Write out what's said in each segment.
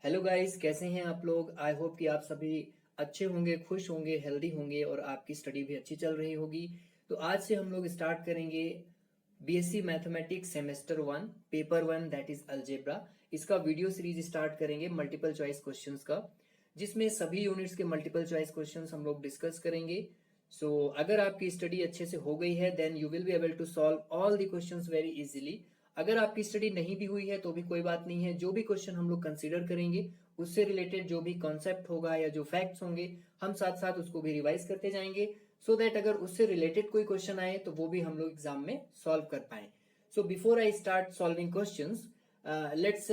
Hello guys, कैसे हैं आप लोग। आई होप कि आप सभी अच्छे होंगे, खुश होंगे, हेल्दी होंगे और आपकी स्टडी भी अच्छी चल रही होगी। तो आज से हम लोग स्टार्ट करेंगे BSc mathematics semester 1 paper 1 that is algebra. इसका वीडियो सीरीज स्टार्ट करेंगे मल्टीपल चॉइस क्वेश्चंस का, जिसमें सभी यूनिट्स के मल्टीपल चॉइस क्वेश्चंस हम लोग डिस्कस करेंगे। अगर आपकी स्टडी अच्छे से हो गई है then you will be able to solve all the questions very easily. अगर आपकी स्टडी नहीं भी हुई है तो भी कोई बात नहीं है, जो भी क्वेश्चन हम लोग कंसीडर करेंगे उससे रिलेटेड जो भी कॉन्सेप्ट होगा या जो फैक्ट्स होंगे हम साथ साथ उसको भी रिवाइज करते जाएंगे, सो दैट अगर उससे रिलेटेड कोई क्वेश्चन आए तो वो भी हम लोग एग्जाम में सॉल्व कर पाए। So before I start solving questions, let's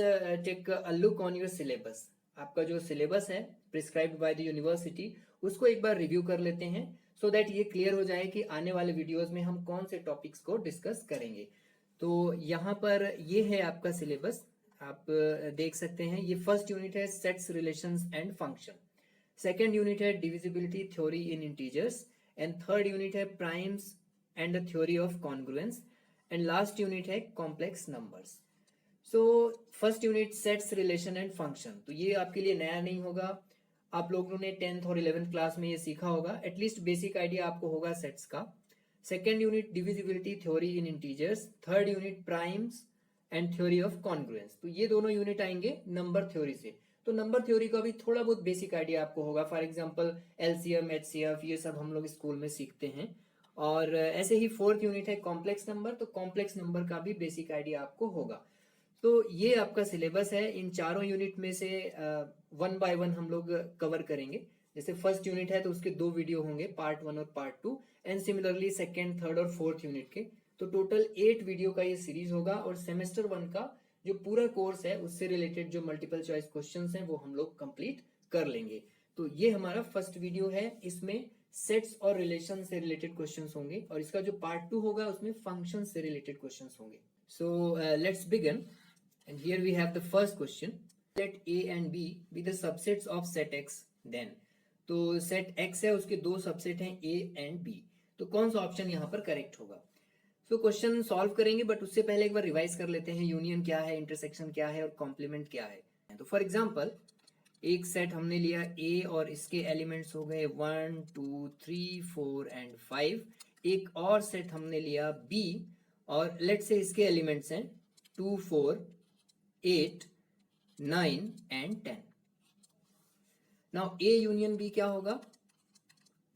take a look on your syllabus. आपका जो सिलेबस है प्रिस्क्राइब्ड बाय द यूनिवर्सिटी, उसको एक बार रिव्यू कर लेते हैं सो दैट ये क्लियर हो जाए कि आने वाले वीडियोस में हम कौन से टॉपिक्स को डिस्कस करेंगे। तो यहाँ पर ये है आपका सिलेबस, आप देख सकते हैं। ये फर्स्ट यूनिट है sets, relations and function. Second unit है divisibility theory in integers. And third unit है primes and the theory of congruence. And last unit है complex numbers. So first unit sets, relation and function, तो ये आपके लिए नया नहीं होगा। आप लोगों ने 10th और 11th क्लास में ये सीखा होगा, एटलीस्ट बेसिक आइडिया आपको होगा सेट्स का। Second unit divisibility theory in integers, third unit primes and theory of congruence. तो ये दोनों यूनिट आएंगे नंबर थ्योरी से। तो नंबर थ्योरी का भी थोड़ा बहुत बेसिक आइडिया आपको होगा, फॉर एग्जांपल एलसीएम, एचसीएफ, ये सब हम लोग स्कूल में सीखते हैं। और ऐसे ही फोर्थ यूनिट है कॉम्प्लेक्स नंबर, तो कॉम्प्लेक्स नंबर का भी बेसिक आइडिया आपको होगा। तो ये आपका सिलेबस है। इन चारों यूनिट में से वन बाय वन हम लोग कवर करेंगे। जैसे फर्स्ट यूनिट है तो उसके दो वीडियो होंगे, पार्ट 1 और part 2, and similarly second, third और फोर्थ यूनिट के। तो टोटल 8 वीडियो का ये सीरीज होगा। और सेमेस्टर 1 का जो पूरा कोर्स है उससे रिलेटेड जो मल्टीपल चॉइस क्वेश्चंस हैं वो हम लोग कंप्लीट कर लेंगे। तो ये हमारा फर्स्ट वीडियो है, इसमें सेट्स और रिलेशन से रिलेटेड क्वेश्चंस होंगे। और इसका जो पार्ट 2 होगा उसमें फंक्शन से रिलेटेड क्वेश्चंस होंगे। So let's begin. And here we have the first question. Let A and B be the subsets of set X then. तो set X है, उसके दो सबसेट हैं A and B। तो कौन सा ऑप्शन यहाँ पर करेक्ट होगा। सो क्वेश्चन सॉल्व करेंगे, बट उससे पहले एक बार रिवाइज कर लेते हैं यूनियन क्या है, इंटरसेक्शन क्या है और कॉम्प्लीमेंट क्या है। तो फॉर एग्जाम्पल एक सेट हमने लिया A और इसके एलिमेंट्स हो गए 1 2 3 4 एंड 5। एक और सेट हमने लिया B और लेट से इसके एलिमेंट्स हैं 2 4 8 9 and 10। Now A union B क्या होगा,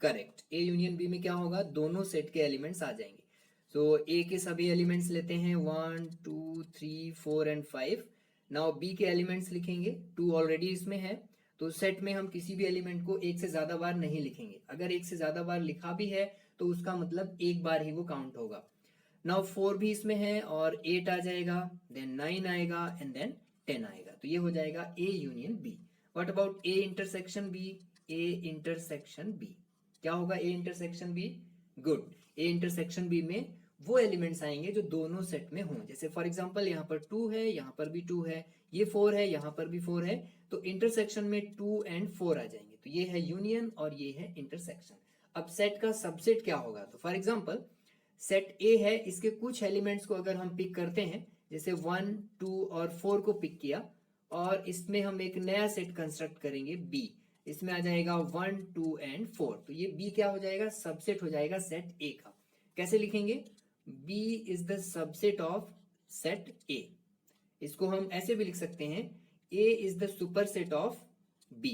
करेक्ट। ए यूनियन बी में क्या होगा, दोनों सेट के एलिमेंट्स आ जाएंगे। सो ए के सभी एलिमेंट्स लेते हैं 1 2 3 4 एंड 5। नाउ बी के एलिमेंट्स लिखेंगे, 2 ऑलरेडी इसमें है। तो सेट में हम किसी भी एलिमेंट को एक से ज्यादा बार नहीं लिखेंगे। अगर एक से ज्यादा बार लिखा भी है तो उसका मतलब एक बार ही वो काउंट होगा। नाउ 4 भी इसमें है और 8 आ जाएगा, देन 9 आएगा एंड देन 10 आएगा। तो ये हो जाएगा A union B. What about A intersection B. A intersection B क्या होगा, A intersection B, good. A intersection B में वो एलिमेंट्स आएंगे जो दोनों सेट में हों। जैसे फॉर एग्जांपल यहाँ पर 2 है, यहाँ पर भी 2 है, ये 4 है, यहाँ पर भी 4 है। तो इंटरसेक्शन में 2 एंड 4 आ जाएंगे। तो ये है यूनियन और ये है इंटरसेक्शन। अब सेट का सबसेट क्या होगा, तो फॉर एग्जाम्पल सेट ए है, इसके कुछ एलिमेंट्स को अगर हम पिक करते हैं, जैसे 1 2 और 4 को पिक किया और इसमें हम एक नया सेट कंस्ट्रक्ट करेंगे बी। इसमें आ जाएगा 1 2 एंड 4। तो ये बी क्या हो जाएगा, सबसेट हो जाएगा सेट ए का। कैसे लिखेंगे, B is the subset of set A. इसको हम ऐसे भी लिख सकते हैं, A is the superset of B.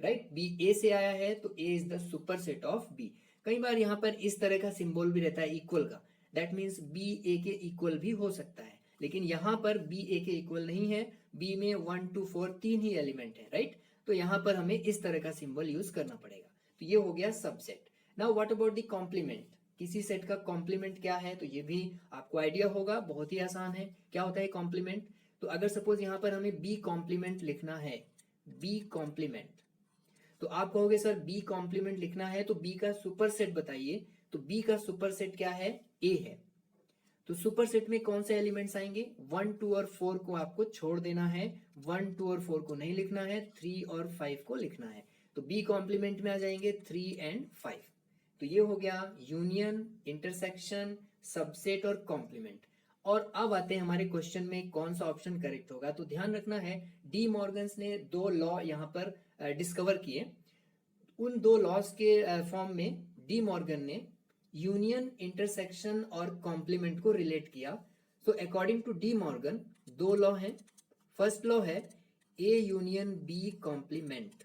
Right, B A से आया है तो A is the superset of B. कई बार यहां पर इस तरह का सिंबल भी रहता है इक्वल का, दैट मीन्स बी ए के इक्वल भी हो सकता है। लेकिन यहां पर बी ए के इक्वल नहीं है, बी में 1 2 4 तीन ही एलिमेंट है। राइट, तो यहां पर हमें इस तरह का सिंबल यूज करना पड़ेगा। तो ये हो गया subset. Now what about the complement. किसी सेट का कॉम्प्लीमेंट क्या है, तो ये भी आपको आइडिया होगा, बहुत ही आसान है। क्या होता है कॉम्प्लीमेंट, तो अगर सपोज यहां पर हमें बी कॉम्प्लीमेंट लिखना है, बी कॉम्प्लीमेंट, तो आप कहोगे सर बी कॉम्प्लीमेंट लिखना है तो बी का सुपरसेट बताइए। तो बी का सुपरसेट क्या है, ए है। तो सुपरसेट में कौन से एलिमेंट्स आएंगे, 1 2 और 4 को आपको छोड़ देना है, 1 2 और 4 को नहीं लिखना है, 3 और 5 को लिखना है। तो बी कॉम्प्लीमेंट में आ जाएंगे 3 एंड 5। तो ये हो गया यूनियन, इंटरसेक्शन, सबसेट और कॉम्प्लीमेंट। और अब आते हैं हमारे क्वेश्चन में कौन सा ऑप्शन करेक्ट होगा। तो ध्यान रखना है, डी मॉर्गन्स ने 2 लॉ यहाँ पर डिस्कवर किए। उन 2 लॉज के फॉर्म में डी मॉर्गन ने यूनियन, इंटरसेक्शन और कॉम्प्लीमेंट को रिलेट किया। So according to De Morgan 2 law हैं। फर्स्ट लॉ है ए यूनियन बी कॉम्प्लीमेंट,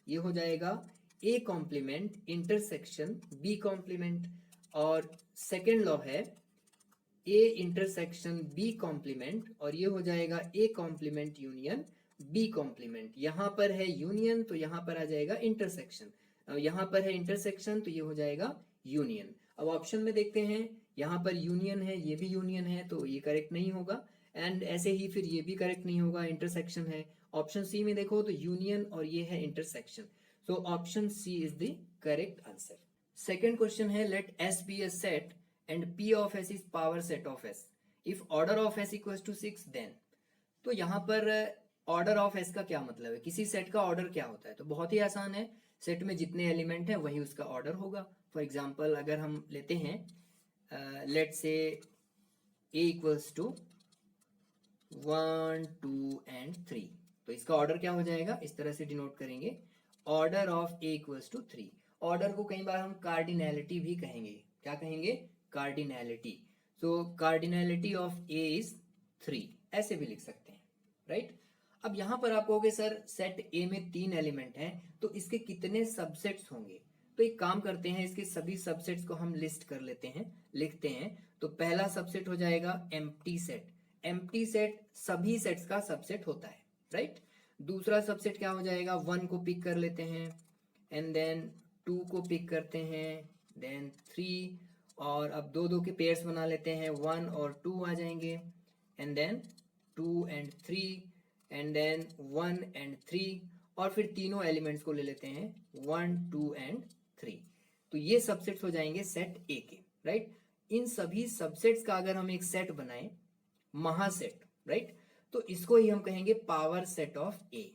ये हो जाएगा A complement intersection B complement. और सेकेंड लॉ है ए इंटरसेक्शन बी कॉम्प्लीमेंट, और ये हो जाएगा A complement union B complement. यहां पर है यूनियन तो यहां पर आ जाएगा इंटरसेक्शन, यहां पर है इंटरसेक्शन तो ये हो जाएगा यूनियन। अब ऑप्शन में देखते हैं, यहां पर यूनियन है, ये भी यूनियन है, तो ये करेक्ट नहीं होगा। एंड ऐसे ही फिर ये भी करेक्ट नहीं होगा, इंटरसेक्शन है। ऑप्शन सी में देखो तो यूनियन और ये है intersection, so option C is the correct answer. Second question है, let S be a set and P of S is power set of S. If order of S equals to 6 then. तो यहाँ पर order of S का क्या मतलब है, किसी set का ऑर्डर क्या होता है। तो बहुत ही आसान है, सेट में जितने एलिमेंट हैं वही उसका ऑर्डर होगा। फॉर एग्जांपल अगर हम लेते हैं लेट से A इक्वल्स टू 1 2 एंड 3, तो इसका ऑर्डर क्या हो जाएगा, इस तरह से डिनोट करेंगे, order of A equals to 3। Order को कई बार हम कार्डिनैलिटी भी कहेंगे, क्या कहेंगे, cardinality. So cardinality of A is 3, ऐसे भी लिख सकते हैं, राइट। अब यहां पर आप कहोगे सर सेट ए में 3 एलिमेंट हैं तो इसके कितने सबसेट्स होंगे। तो एक काम करते हैं, इसके सभी सबसेट्स को हम लिस्ट कर लेते हैं, लिखते हैं। तो पहला सबसेट हो जाएगा एम्प्टी सेट। एम्प्टी सेट सभी सेट्स का सबसेट होता है, राइट। दूसरा सबसेट क्या हो जाएगा, 1 को पिक कर लेते हैं, एंड देन 2 को पिक करते हैं, देन 3, और अब 2 के पेयर्स बना लेते हैं, 1 और 2 आ जाएंगे, and then 2 and 3, and then 1 and 3, और फिर तीनों एलिमेंट्स को ले लेते हैं 1 2 एंड 3। तो ये सबसेट्स हो जाएंगे सेट ए के, राइट। इन सभी सबसेट्स का अगर हम एक सेट बनाएं, महासेट, राइट, तो इसको ही हम कहेंगे पावर सेट ऑफ ए।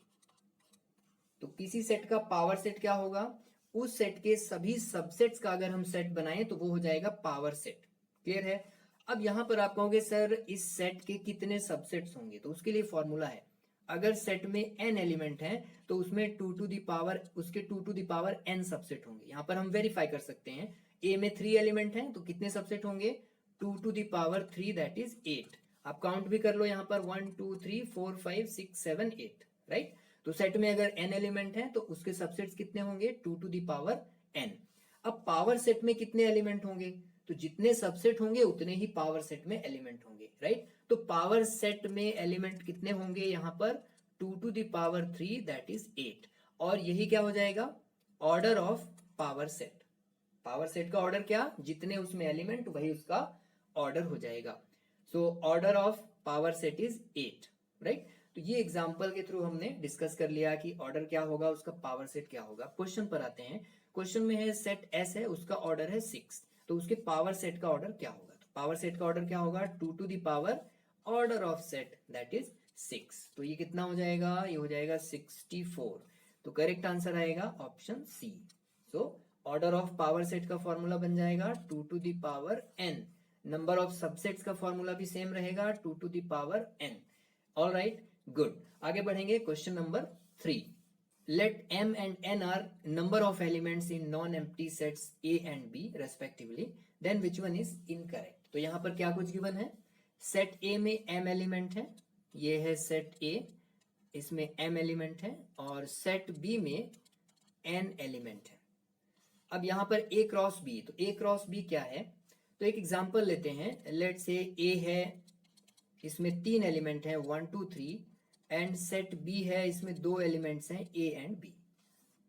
तो किसी सेट का पावर सेट क्या होगा, उस सेट के सभी सबसेट्स का अगर हम सेट बनाएं तो वो हो जाएगा पावर सेट। क्लियर है। अब यहां पर आप कहोगे सर इस सेट के कितने सबसेट्स होंगे, तो उसके लिए फॉर्मूला है, अगर सेट में n एलिमेंट है तो उसमें 2 टू द पावर उसके 2 to the power n subset होंगे। यहां पर हम वेरीफाई कर सकते हैं, a में 3 एलिमेंट हैं तो कितने सबसेट होंगे, 2 to the power 3 that is 8। आप काउंट भी कर लो यहाँ पर 1 2 3 4 5 6 7 8, राइट। तो सेट में अगर n एलिमेंट है तो उसके सबसेट्स कितने होंगे, 2 टू द पावर n। अब पावर सेट में कितने एलिमेंट होंगे, तो जितने सबसेट होंगे उतने ही पावर सेट में एलिमेंट होंगे, राइट। तो पावर सेट में एलिमेंट कितने होंगे, यहां पर 2 to the power 3 that is 8, और यही क्या हो जाएगा, order of power set. Power set का ऑर्डर क्या, जितने उसमें एलिमेंट वही उसका ऑर्डर हो जाएगा। So order of power set is 8, right. तो ये एग्जांपल के थ्रू हमने डिस्कस कर लिया कि ऑर्डर क्या होगा, उसका पावर सेट क्या होगा। क्वेश्चन पर आते हैं, क्वेश्चन में है सेट एस है, उसका ऑर्डर है 6, तो उसके पावर सेट का ऑर्डर क्या होगा। तो पावर सेट का ऑर्डर क्या होगा, 2 to the power order of set that is 6। तो ये कितना हो जाएगा, ये हो जाएगा 64। तो करेक्ट आंसर आएगा option C. So order of power set का फॉर्मूला बन जाएगा 2 to the power n। Number of subsets का फॉर्मूला भी सेम रहेगा 2 to the power n। All right, good. आगे बढ़ेंगे, question number 3। Let m and n are number of elements in non-empty sets A and B respectively, then which one is incorrect। तो यहां पर क्या कुछ given है, set A में m element है, ये है सेट A, इसमें m एलिमेंट है, और सेट B में n एलिमेंट है। अब यहां पर A क्रॉस B, तो A क्रॉस B क्या है, तो एक एग्जांपल लेते हैं, लेट से A है, इसमें 3 एलिमेंट हैं 1 2 3, एंड सेट B है, इसमें 2 एलिमेंट्स हैं A एंड B।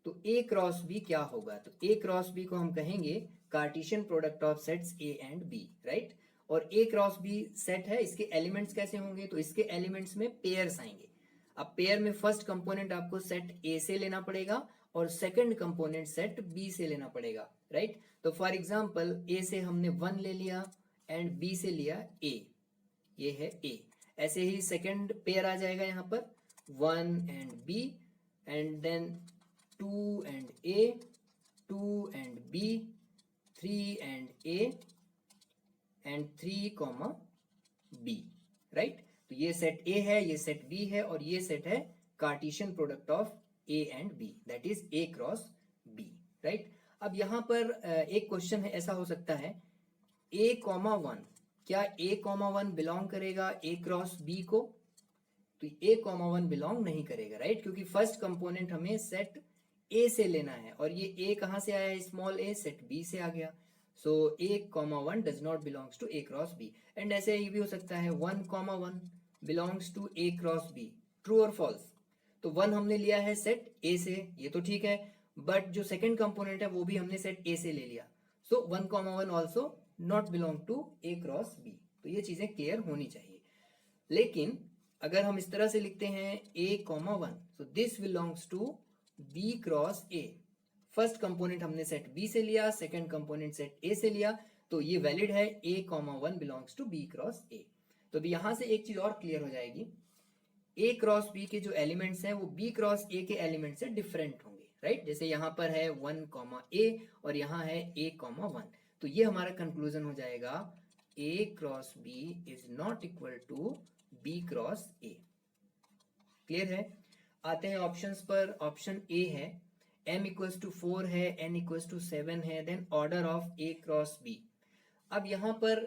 तो A क्रॉस B क्या होगा, तो A क्रॉस B को हम कहेंगे Cartesian product of sets A and B, right. और A क्रॉस B सेट है, इसके एलिमेंट्स कैसे होंगे, तो इसके एलिमेंट्स में पेयर्स आएंगे। अब पेयर में फर्स्ट कंपोनेंट आपको सेट A से लेना पड़ेगा और सेकंड कंपोनेंट सेट B से लेना पड़ेगा, राइट। तो फॉर एग्जांपल A से हमने 1 ले लिया एंड B से लिया A, ये है A। ऐसे ही सेकंड पेयर आ जाएगा यहाँ पर 1 and B, and then 2 and A, 2 and B, 3 and A, and 3 comma B, right. तो ये सेट ए है, ये सेट बी है, और ये सेट है Cartesian product of A and B, that is A cross B, right. अब यहां पर एक क्वेश्चन है, ऐसा हो सकता है ए कॉमा वन, क्या ए कॉमा वन बिलोंग करेगा ए क्रॉस बी को? तो ए कॉमा वन बिलोंग नहीं करेगा, राइट, क्योंकि फर्स्ट कंपोनेंट हमें सेट ए से लेना है, और ये ए कहां से आया है? स्मॉल ए सेट बी से आ गया। So A comma one does not belongs to A cross B. And ऐसे ये भी हो सकता है one comma one belongs to A cross B, true और फॉल्स? तो वन हमने लिया है सेट ए से, ये तो ठीक है, बट जो सेकंड कंपोनेंट है वो भी हमने सेट ए से ले लिया, so one comma one also not belong to A cross B. तो ये चीजें क्लियर होनी चाहिए। लेकिन अगर हम इस तरह से लिखते हैं a comma one, so this belongs to b cross a। First component हमने सेट b से लिया, सेकंड कंपोनेंट सेट a से लिया, तो ये वैलिड है a comma one belongs to b cross a। तो अभी यहां से एक चीज और क्लियर हो जाएगी, a क्रॉस b के जो एलिमेंट्स हैं वो b क्रॉस a के एलिमेंट से डिफरेंट होंगे, राइट। जैसे यहां पर है वन कॉमा a और यहां है a कॉमा वन, तो ये हमारा कंक्लूजन हो जाएगा a cross b is not equal to b cross a। Clear है? आते हैं ऑप्शंस पर। ऑप्शन ए है m इक्वल्स टू 4 है, n इक्वल्स टू 7 है, then order of a cross b। अब यहां पर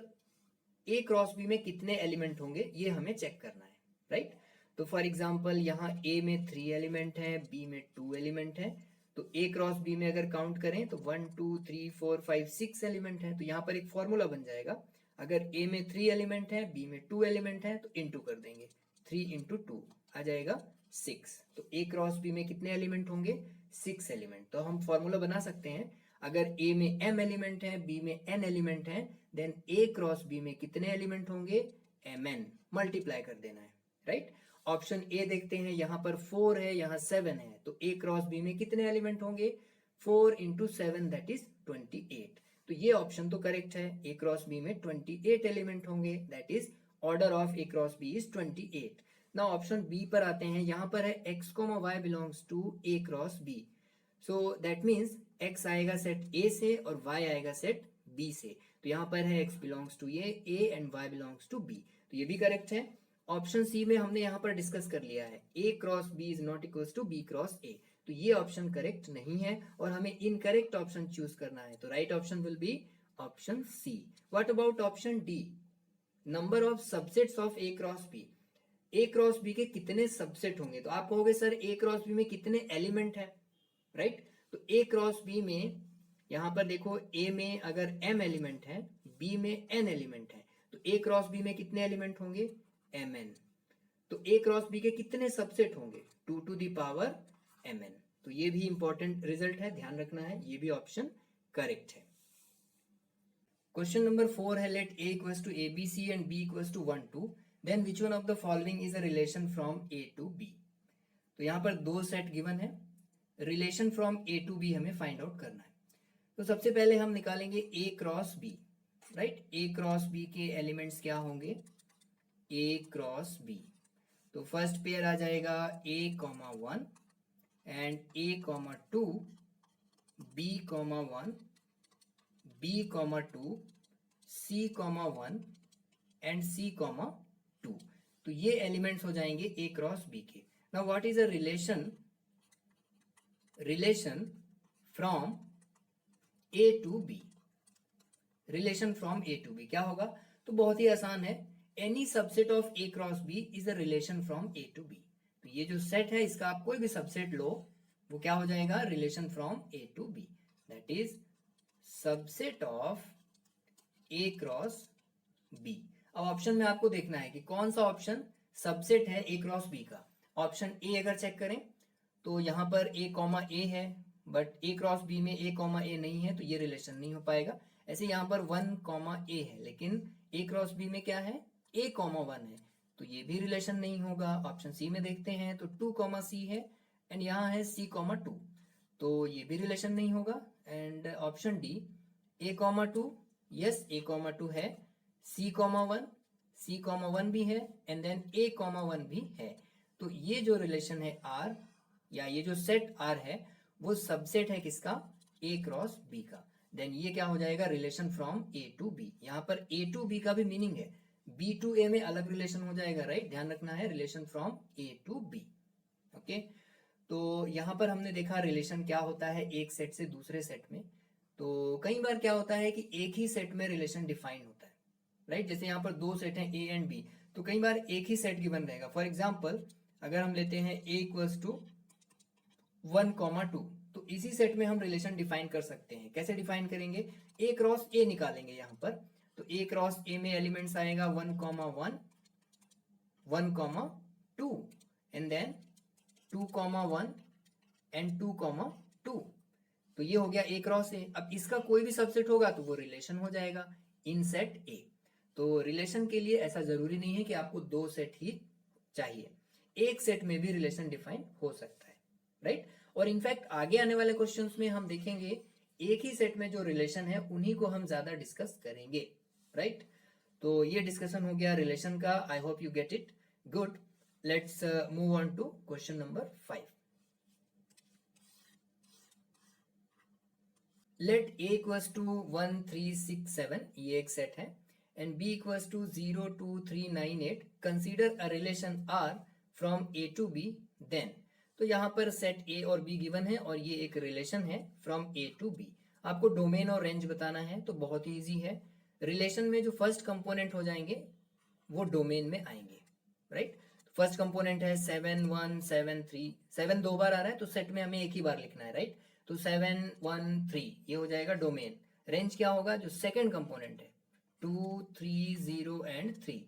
a क्रॉस b में कितने एलिमेंट होंगे ये हमें चेक करना है, राइट। तो फॉर एग्जांपल यहाँ a में 3 एलिमेंट है, b में 2 एलिमेंट है, तो a क्रॉस b में अगर काउंट करें तो 1 2 3 4 5 6 एलिमेंट है। तो यहाँ पर एक फॉर्मूला बन जाएगा, अगर a में 3 एलिमेंट है, b में 2 एलिमेंट है, तो इनटू कर देंगे, 3 इंटू 2 आ जाएगा 6। तो a क्रॉस b में कितने एलिमेंट होंगे? 6 एलिमेंट। तो हम फॉर्मूला बना सकते हैं, अगर a में m एलिमेंट है, b में n एलिमेंट है, देन a क्रॉस b में कितने एलिमेंट होंगे? mn, मल्टीप्लाई कर देना है, राइट। ऑप्शन ए देखते हैं, यहाँ पर 4 है, यहाँ 7 है, तो a क्रॉस b में कितने एलिमेंट होंगे? 4 इंटू 7 दैट इज 28। तो ये ऑप्शन तो करेक्ट है, a क्रॉस b में 28 एलिमेंट होंगे, that is order of a cross b is 28। Now option B पर आते हैं, यहाँ पर है x comma y belongs to a cross b, so that means x आएगा सेट a से और y आएगा सेट b से। तो यहाँ पर है x belongs to a and y belongs to b, तो ये भी करेक्ट है। ऑप्शन सी में हमने यहाँ पर डिस्कस कर लिया है, a cross b is not equals to b cross a, तो ये ऑप्शन करेक्ट नहीं है और हमें इनकरेक्ट ऑप्शन चूज करना है। तो right option will be option C. What about option D? Number of subsets of a cross b। a cross b के कितने सबसेट होंगे? तो आप कहोगे सर a क्रॉस b में कितने एलिमेंट है, राइट। तो a क्रॉस b में यहां पर देखो, a में अगर m एलिमेंट है, b में n एलिमेंट है, तो a क्रॉस b में कितने एलिमेंट होंगे? mn। तो a क्रॉस b के कितने सबसेट होंगे? 2 टू द पावर mn। तो ये भी इंपॉर्टेंट रिजल्ट है, ध्यान रखना है, ये भी ऑप्शन करेक्ट है। क्वेश्चन नंबर 4 है, let a equals to abc and b equals to 1 2, then which one of the following is a relation from a to b। तो यहाँ पर दो सेट गिवन है, relation from a to b हमें find out करना है। तो सबसे पहले हम निकालेंगे a cross b, right. a cross b के एलिमेंट्स क्या होंगे? a क्रॉस b, तो फर्स्ट पेयर आ जाएगा a comma 1 and a comma 2, b comma 1, b comma 2, c comma 1 and c comma 2। तो ये एलिमेंट्स हो जाएंगे a क्रॉस b के। Now what is a relation from a to b? Relation from a to b क्या होगा? तो बहुत ही आसान है, any subset of a cross b is a relation from a to b। तो ये जो सेट है इसका आप कोई भी सबसेट लो, वो क्या हो जाएगा? Relation from a to b, that is subset of a cross b। अब ऑप्शन में आपको देखना है कि कौन सा ऑप्शन सबसेट है a क्रॉस b का। ऑप्शन ए अगर चेक करें तो यहाँ पर a कॉमा a है, बट a क्रॉस b में a कॉमा a नहीं है, तो ये रिलेशन नहीं हो पाएगा। ऐसे यहाँ पर 1 कॉमा a है, लेकिन a क्रॉस b में क्या है? a कॉमा 1 है, तो ये भी रिलेशन नहीं होगा। ऑप्शन सी में देखते हैं तो 2 कॉमा c है एंड यहाँ है c कॉमा 2, तो ये भी रिलेशन नहीं होगा। And option D a comma 2, yes a comma 2 है, c कॉमा 1 भी है एंड देन a कॉमा 1 भी है। तो ये जो रिलेशन है r, या ये जो सेट r है, वो सबसेट है किसका? a क्रॉस b का। देन ये क्या हो जाएगा? Relation from a to b। यहाँ पर a टू b का भी मीनिंग है, बी टू ए में अलग रिलेशन हो जाएगा, राइट। ध्यान रखना है, relation from A to B. Okay, तो यहाँ पर हमने देखा रिलेशन क्या होता है एक सेट से दूसरे सेट में। तो कई बार क्या होता है कि एक ही सेट में रिलेशन डिफाइन होता है, राइट। जैसे यहाँ पर दो सेट हैं ए एंड बी, तो कई बार एक ही सेट गिवन रहेगा। फॉर एग्जाम्पल अगर हम लेते हैं ए इक्वल्स टू 1,2, तो इसी सेट में हम रिलेशन डिफाइन कर सकते हैं। कैसे डिफाइन करेंगे, ए क्रॉस ए निकालेंगे यहाँ पर। तो ए क्रॉस ए में एलिमेंट्स आएगा 1,1, 1,2 एंड देन 2,1 एंड 2,2। तो ये हो गया ए क्रॉस ए। अब इसका कोई भी सबसेट होगा तो वो रिलेशन हो जाएगा इन सेट ए। तो रिलेशन के लिए ऐसा जरूरी नहीं है कि आपको दो सेट ही चाहिए, एक सेट में भी रिलेशन डिफाइन हो सकता है, राइट। और इनफैक्ट आगे आने वाले क्वेश्चंस में हम देखेंगे एक ही सेट में जो रिलेशन है उन्हीं को हम ज्यादा डिस्कस करेंगे, राइट। तो ये डिस्कशन हो गया रिलेशन का। I hope you get it good. Let's move on to question number 5। Let A equals to 1, 3, 6, 7, ये एक सेट है, and B equals to 0, 2, 3, 9, 8। Consider a relation R from A to B then. तो यहाँ पर set ए और be given है और ये एक रिलेशन है फ्रॉम ए टू बी। आपको डोमेन और रेंज बताना है, तो बहुत ही ईजी है। रिलेशन में जो फर्स्ट कंपोनेंट हो जाएंगे वो डोमेन में आएंगे, राइट। फर्स्ट कंपोनेंट है 7, 1, 7, 3। 7 दो बार आ रहा है तो सेट में हमें एक ही बार लिखना है, राइट। तो 7, 1, 3 ये हो जाएगा डोमेन। रेंज क्या होगा, जो सेकंड कंपोनेंट है 2, 3, 0 एंड 3,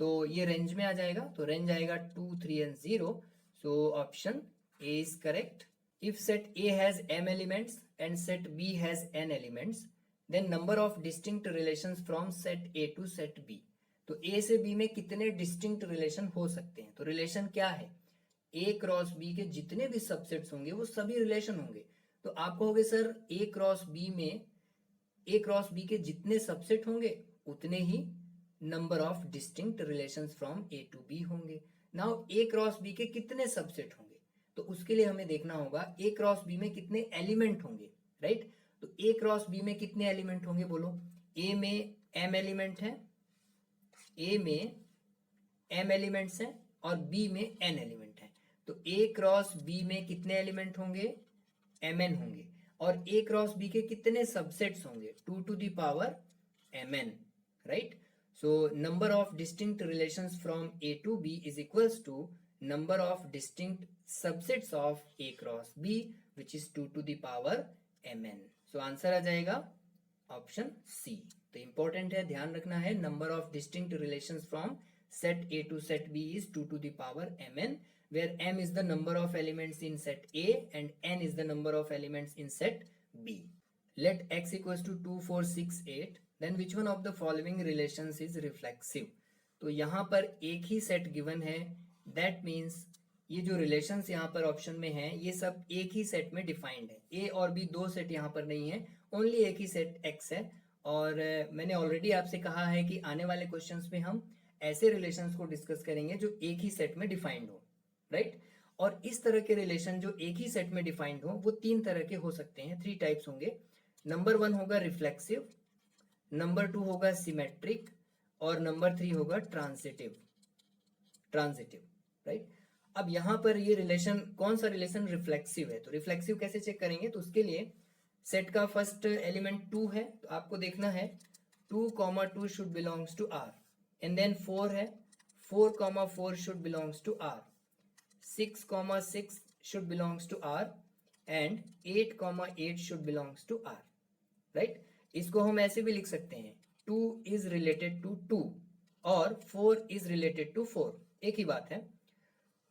तो ये रेंज में आ जाएगा। तो रेंज आएगा 2, 3 and 0। So option A is correct. If set A has m elements and set b has n elements, then number of distinct relations from set a to set b। तो a से b में कितने distinct relation हो सकते हैं। तो relation क्या है, a क्रॉस b के जितने भी सबसेट्स होंगे वो सभी रिलेशन होंगे। तो आप कहोगे सर a क्रॉस b में a क्रॉस b के जितने सबसेट होंगे उतने ही number of distinct relations from a to b होंगे। नाउ a क्रॉस b के कितने सबसेट होंगे, तो उसके लिए हमें देखना होगा a क्रॉस b में कितने एलिमेंट होंगे, राइट। तो a क्रॉस b में कितने एलिमेंट होंगे बोलो। a में m एलिमेंट है, a में m एलिमेंट्स हैं और b में n एलिमेंट है। तो a क्रॉस b में कितने एलिमेंट होंगे, mn होंगे। और a क्रॉस b के कितने सबसेट्स होंगे, 2 to the power mn, right. So number of distinct relations from a to b is equals to number of distinct subsets of a cross b which is 2 to the power mn। So answer आ जाएगा option C. तो important है, ध्यान रखना है, number of distinct relations from set a to set b is 2 to the power mn, where m is the number of elements in set a and n is the number of elements in set b। Let x equals to 2, 4, 6, 8, then which one of the following relations is reflexive। तो यहाँ पर एक ही set given है, that means ये जो relations यहाँ पर option में है ये सब एक ही सेट में डिफाइंड है। ए और बी दो सेट यहाँ पर नहीं है, ओनली एक ही सेट एक्स है। और मैंने ऑलरेडी आपसे कहा है कि आने वाले क्वेश्चंस में हम ऐसे रिलेशंस को डिस्कस करेंगे जो एक ही सेट में डिफाइंड हो, राइट। और इस तरह के रिलेशन जो एक ही सेट में डिफाइंड हो वो तीन तरह के हो सकते हैं, 3 टाइप्स होंगे। नंबर 1 होगा रिफ्लेक्सिव, नंबर 2 होगा सिमेट्रिक और नंबर 3 होगा ट्रांजिटिव, राइट। अब यहां पर ये रिलेशन, कौन सा रिलेशन रिफ्लेक्सिव है, तो रिफ्लेक्सिव कैसे चेक करेंगे, तो उसके लिए सेट का फर्स्ट एलिमेंट 2 है, तो आपको देखना है 2,2 should belongs to R, and then 4 है, 4,4 should belongs to R, 6,6 should belongs to R and 8,8 should belongs to R, right. इसको हम ऐसे भी लिख सकते हैं 2 इज रिलेटेड टू 2 और 4 इज रिलेटेड टू 4, एक ही बात है।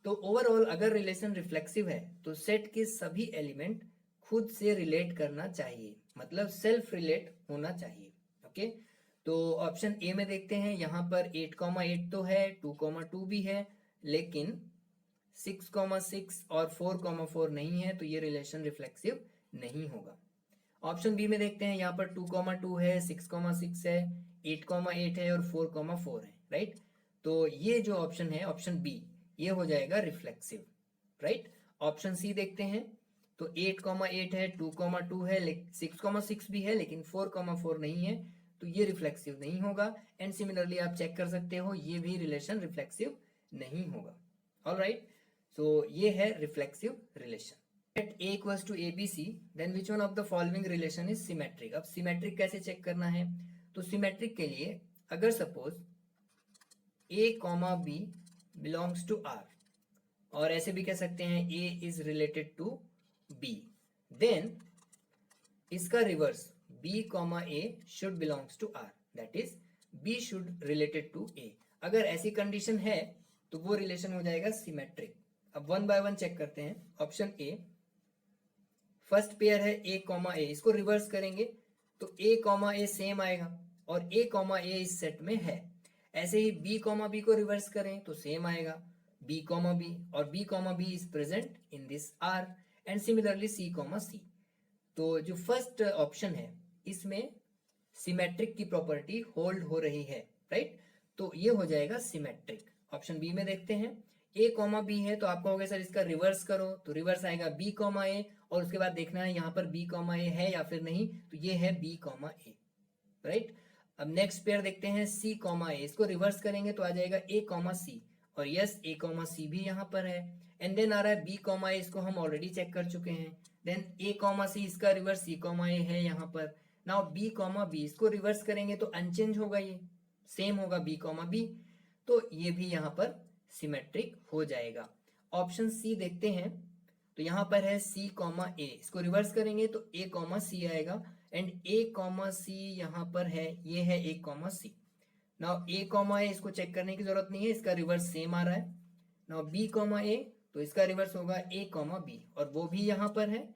तो ओवरऑल अगर रिलेशन रिफ्लेक्सिव है तो सेट के सभी एलिमेंट खुद से रिलेट करना चाहिए, मतलब सेल्फ रिलेट होना चाहिए, ओके। तो ऑप्शन ए में देखते हैं, यहाँ पर 8,8 तो है, 2,2 भी है, लेकिन 6,6 और 4,4 नहीं है, तो ये रिलेशन रिफ्लेक्सिव नहीं होगा। ऑप्शन बी में देखते हैं, यहाँ पर 2,2 है, 6,6 है, 8,8 है और 4,4 है, राइट। तो ये जो ऑप्शन है, ऑप्शन बी, ये हो जाएगा रिफ्लेक्सिव, राइट। ऑप्शन सी देखते हैं, तो 8,8 है, 2,2 है, 6,6 भी है लेकिन 4,4 नहीं है, तो ये रिफ्लेक्सिव नहीं होगा। एंड सिमिलरली आप चेक कर सकते हो, ये भी रिलेशन रिफ्लेक्सिव नहीं होगा। ऑलराइट, सो ये है reflexive relation. Let A equals to ABC, then which one of the following relation is symmetric? अब symmetric कैसे चेक करना है? तो symmetric के लिए अगर suppose A, B belongs to R, और ऐसे भी कह सकते हैं A is related to B, then इसका reverse B, A should belongs to R, that is B should related to A। अगर ऐसी कंडीशन है तो वो रिलेशन हो जाएगा सिमेट्रिक। अब वन बाय वन चेक करते हैं। ऑप्शन ए, फर्स्ट पेयर है A, A, इसको रिवर्स करेंगे तो A, A सेम आएगा और A, A इस सेट में है। ऐसे ही B, B को रिवर्स करें तो सेम आएगा B, B, और B, B is present in this R, and similarly C, C। तो जो फर्स्ट ऑप्शन है इसमें सिमेट्रिक की प्रॉपर्टी होल्ड हो रही है, राइट? तो ये हो जाएगा सिमेट्रिक। ऑप्शन बी में देखते हैं, A, B है तो आपको होगा सर इसका रिवर्स करो, तो रिवर्स आएगा B, A, और उसके बाद देखना है यहाँ पर B, A है या फिर नहीं, तो ये है B, A, राइट? अब नेक्स्ट पेयर देखते हैं C, A, इसको रिवर्स करेंगे तो आ जाएगा A, C, और यस A, C भी यहाँ पर है। एंड देन आ रहा है B, A, इसको हम ऑलरेडी चेक कर चुके हैं। देन A, C, इसका रिवर्स C, A है यहाँ पर। नाउ B, B, इसको रिवर्स करेंगे तो अनचेंज होगा, ये सेम होगा B, B, तो ये भी यहाँ पर सिमेट्रिक हो जाएगा। ऑप्शन सी देखते हैं, तो यहाँ पर है C, A, इसको रिवर्स करेंगे तो A, C आएगा, एंड A, C यहाँ पर है, ये है A, C। Now A, A इसको चेक करने की जरूरत नहीं है, इसका रिवर्स सेम आ रहा है। नाउ B, A, तो इसका रिवर्स होगा A, B, और वो भी यहाँ पर है।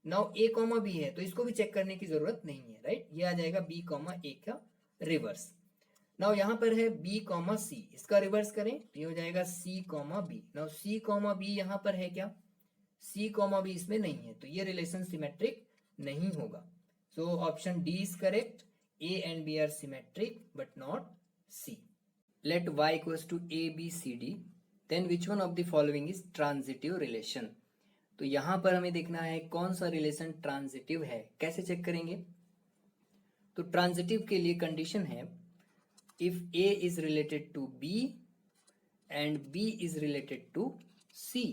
नाउ A, B है तो इसको भी चेक करने की जरूरत नहीं है, राइट? ये आ जाएगा B, A का रिवर्स। नाउ यहाँ पर है B, C, इसका रिवर्स करें तो ये हो जाएगा C, B। Now C, B यहाँ पर है क्या? C, B इसमें नहीं है, तो ये रिलेशन सिमेट्रिक नहीं होगा। So option D is correct, A and B are symmetric but not C. Let Y equals to A, B, C, D, then which one of the following is transitive relation? तो यहाँ पर हमें देखना है कौन सा रिलेशन ट्रांजिटिव है। कैसे चेक करेंगे? तो ट्रांजिटिव के लिए कंडीशन है, if A is related to B and B is related to C,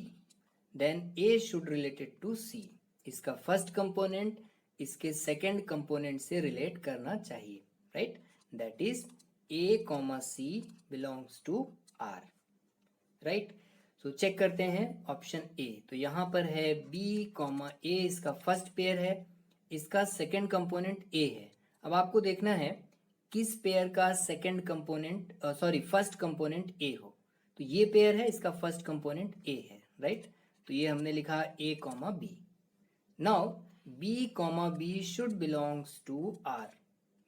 then A should related to C। इसका फर्स्ट कंपोनेंट इसके सेकंड कंपोनेंट से रिलेट करना चाहिए, right? That is A, C belongs to R, right? So check करते हैं option A. तो यहाँ पर है B, A, इसका फर्स्ट पेयर है, इसका सेकंड कंपोनेंट A है। अब आपको देखना है किस पेयर का second component first component A हो। तो ये पेयर है, इसका फर्स्ट कंपोनेंट A है, राइट? तो ये हमने लिखा A, B। Now B, B should belongs to R,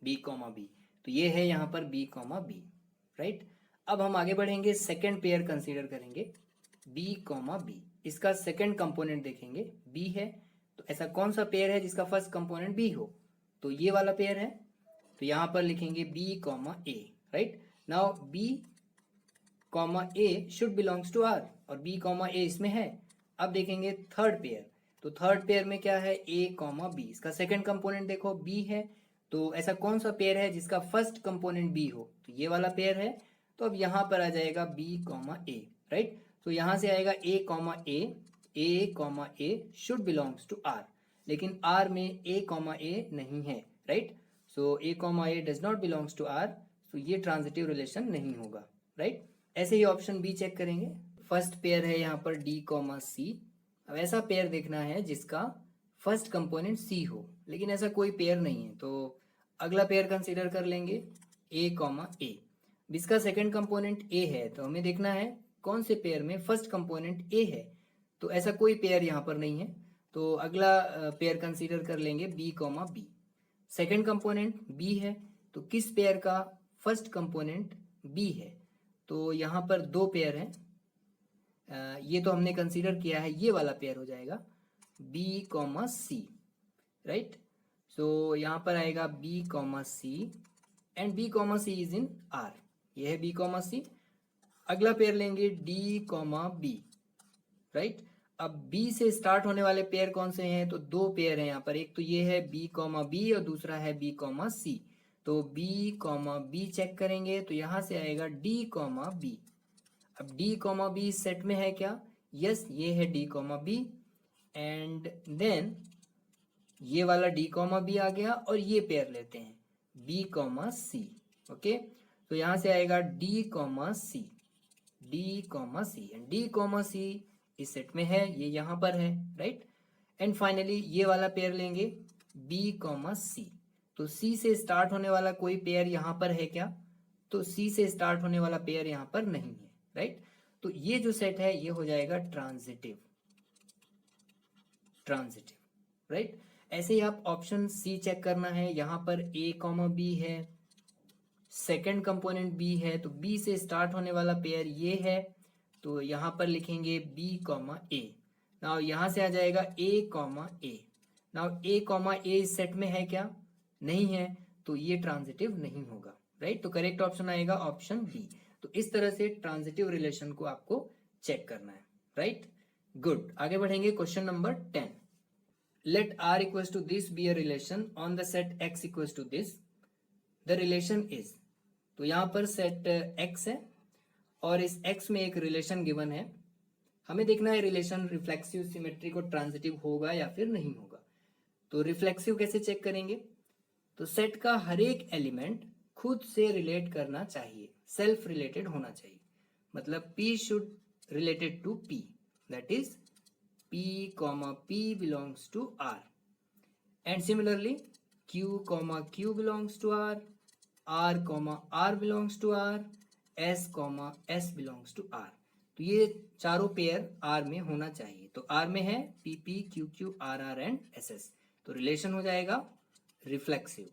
B, B, तो ये है यहाँ पर B, B, राइट? अब हम आगे बढ़ेंगे, सेकंड पेयर कंसीडर करेंगे B, B, इसका सेकंड कंपोनेंट देखेंगे B है, तो ऐसा कौन सा पेयर है जिसका फर्स्ट कंपोनेंट B हो? तो ये वाला पेयर है, तो यहाँ पर लिखेंगे B, A, right? Now B, A should belongs to R, और B, A इसमें है। अब देखेंगे थर्ड पेयर, तो थर्ड पेयर में क्या है? A, B, इसका सेकंड कंपोनेंट देखो B है, तो ऐसा कौन सा पेयर है जिसका फर्स्ट कंपोनेंट B हो? तो ये वाला पेयर है। तो अब यहाँ पर आ जाएगा B, A, राइट? तो यहाँ से आएगा A, A should belongs to R, लेकिन R में A, A नहीं है, राइट? So A, A does not belongs to R, so ये ट्रांजिटिव रिलेशन नहीं होगा, राइट? ऐसे ही ऑप्शन बी चेक करेंगे। फर्स्ट पेयर है यहाँ पर D, C। अब ऐसा पेयर देखना है जिसका फर्स्ट कंपोनेंट C हो, लेकिन ऐसा कोई पेयर नहीं है, तो अगला पेयर कंसीडर कर लेंगे A, A। इसका सेकंड कंपोनेंट A है, तो हमें देखना है कौन से पेयर में फर्स्ट कंपोनेंट A है। तो ऐसा कोई पेयर यहाँ पर नहीं है, तो अगला पेयर कंसीडर कर लेंगे B, B। Second component B है, तो किस पेयर का फर्स्ट कंपोनेंट B है? तो यहाँ पर दो पेयर हैं, ये तो हमने कंसीडर किया है, ये वाला पेयर हो जाएगा B, C, राइट? सो यहाँ पर आएगा B, C, and B, C is in R, ये है B, C। अगला पेयर लेंगे D, B, राइट? अब B से स्टार्ट होने वाले पेयर कौन से हैं? तो दो पेयर हैं यहाँ पर, एक तो ये है B, B, और दूसरा है B, C। तो बी कॉमा बी चेक करेंगे तो यहाँ से आएगा डी कॉमा बी। अब डी कॉमा बी सेट में है क्या? यस, ये है D comma B, and then ये वाला डी कॉमा बी आ गया, और ये पेयर लेते हैं बी कॉमा सी। ओके, तो यहाँ से आएगा D comma C, D comma C, and D comma C इस सेट में है, ये यहाँ पर है, राइट। एंड फाइनली ये वाला पेयर लेंगे बी कॉमा सी। तो सी से स्टार्ट होने वाला कोई पेयर यहाँ पर है क्या? तो सी से स्टार्ट होने वाला पेयर यहाँ पर नहीं है, राइट। तो ये जो सेट है ये हो जाएगा ट्रांजिटिव, ट्रांजिटिव, राइट। ऐसे ही आप ऑप्शन सी चेक करना है, यहाँ पर ए कॉमा बी है, सेकेंड कंपोनेंट बी है, तो बी से स्टार्ट होने वाला पेयर ये है, तो यहाँ पर लिखेंगे बी कॉमा ए। नाउ यहाँ से आ जाएगा ए कॉमा ए। नाउ ए कॉमा ए इस सेट में है क्या? नहीं है, तो ये ट्रांजिटिव नहीं होगा, राइट। तो करेक्ट ऑप्शन आएगा ऑप्शन बी। तो इस तरह से ट्रांजिटिव रिलेशन को आपको चेक करना है, राइट। गुड, आगे बढ़ेंगे। Question number 10। Let r equals to this be a relation on the set x equals to this, the relation is. तो यहाँ पर सेट x है और इस x में एक रिलेशन गिवन है, हमें देखना है रिलेशन रिफ्लेक्सिव, सिमेट्रिक और ट्रांजिटिव होगा या फिर नहीं होगा। तो रिफ्लेक्सिव कैसे चेक करेंगे? तो सेट का हर एक एलिमेंट खुद से रिलेट करना चाहिए, सेल्फ रिलेटेड होना चाहिए, मतलब P should related to P, that is P comma P belongs to R, and similarly Q comma Q belongs to R, R comma R belongs to R, S comma S belongs to R। तो ये चारों pair R में होना चाहिए। तो R में है P P Q Q R R and S S, तो रिलेशन हो जाएगा रिफ्लेक्सिव।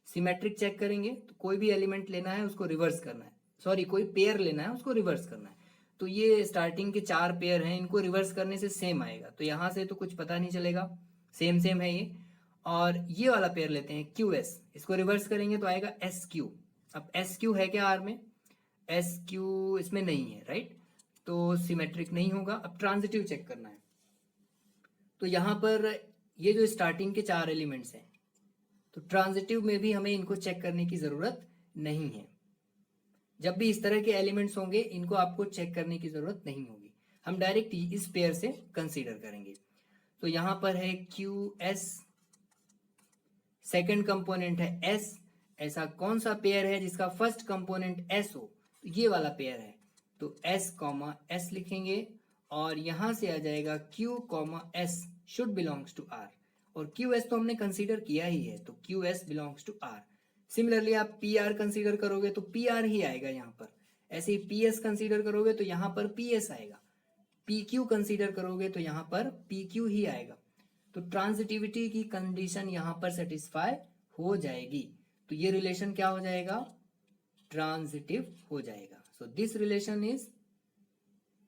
सिमेट्रिक चेक करेंगे तो कोई भी एलिमेंट लेना है उसको रिवर्स करना है, सॉरी कोई पेयर लेना है उसको रिवर्स करना है। तो ये स्टार्टिंग के 4 पेयर हैं, इनको रिवर्स करने से सेम आएगा, तो यहाँ से तो कुछ पता नहीं चलेगा, सेम सेम है ये। और ये वाला पेयर लेते हैं क्यू एस, इसको रिवर्स करेंगे तो आएगा एस क्यू। अब एस क्यू है क्या आर में? एस क्यू इसमें नहीं है, राइट, तो सिमेट्रिक नहीं होगा। अब ट्रांजिटिव चेक करना है, तो यहाँ पर ये जो स्टार्टिंग के 4 एलिमेंट्स हैं, तो ट्रांजिटिव में भी हमें इनको चेक करने की जरूरत नहीं है। जब भी इस तरह के एलिमेंट्स होंगे इनको आपको चेक करने की जरूरत नहीं होगी, हम डायरेक्ट इस पेयर से कंसीडर करेंगे। तो यहां पर है क्यू एस, सेकेंड कंपोनेंट है एस। ऐसा कौन सा पेयर है जिसका फर्स्ट कंपोनेंट एस हो? तो ये वाला पेयर है, तो एस कॉमा एस लिखेंगे, और यहां से आ जाएगा Q comma S should belongs to R, और क्यू एस तो हमने कंसीडर किया ही है, तो Q S belongs to R. Similarly आप पी आर कंसीडर करोगे तो पी आर ही आएगा यहाँ पर, ऐसे ही पी एस कंसीडर करोगे तो यहाँ पर पी एस आएगा, पी क्यू कंसीडर करोगे तो यहाँ पर पी क्यू ही आएगा। तो ट्रांजिटिविटी की कंडीशन यहाँ पर सेटिस्फाई हो जाएगी, तो ये रिलेशन क्या हो जाएगा? ट्रांजिटिव हो जाएगा। So this relation is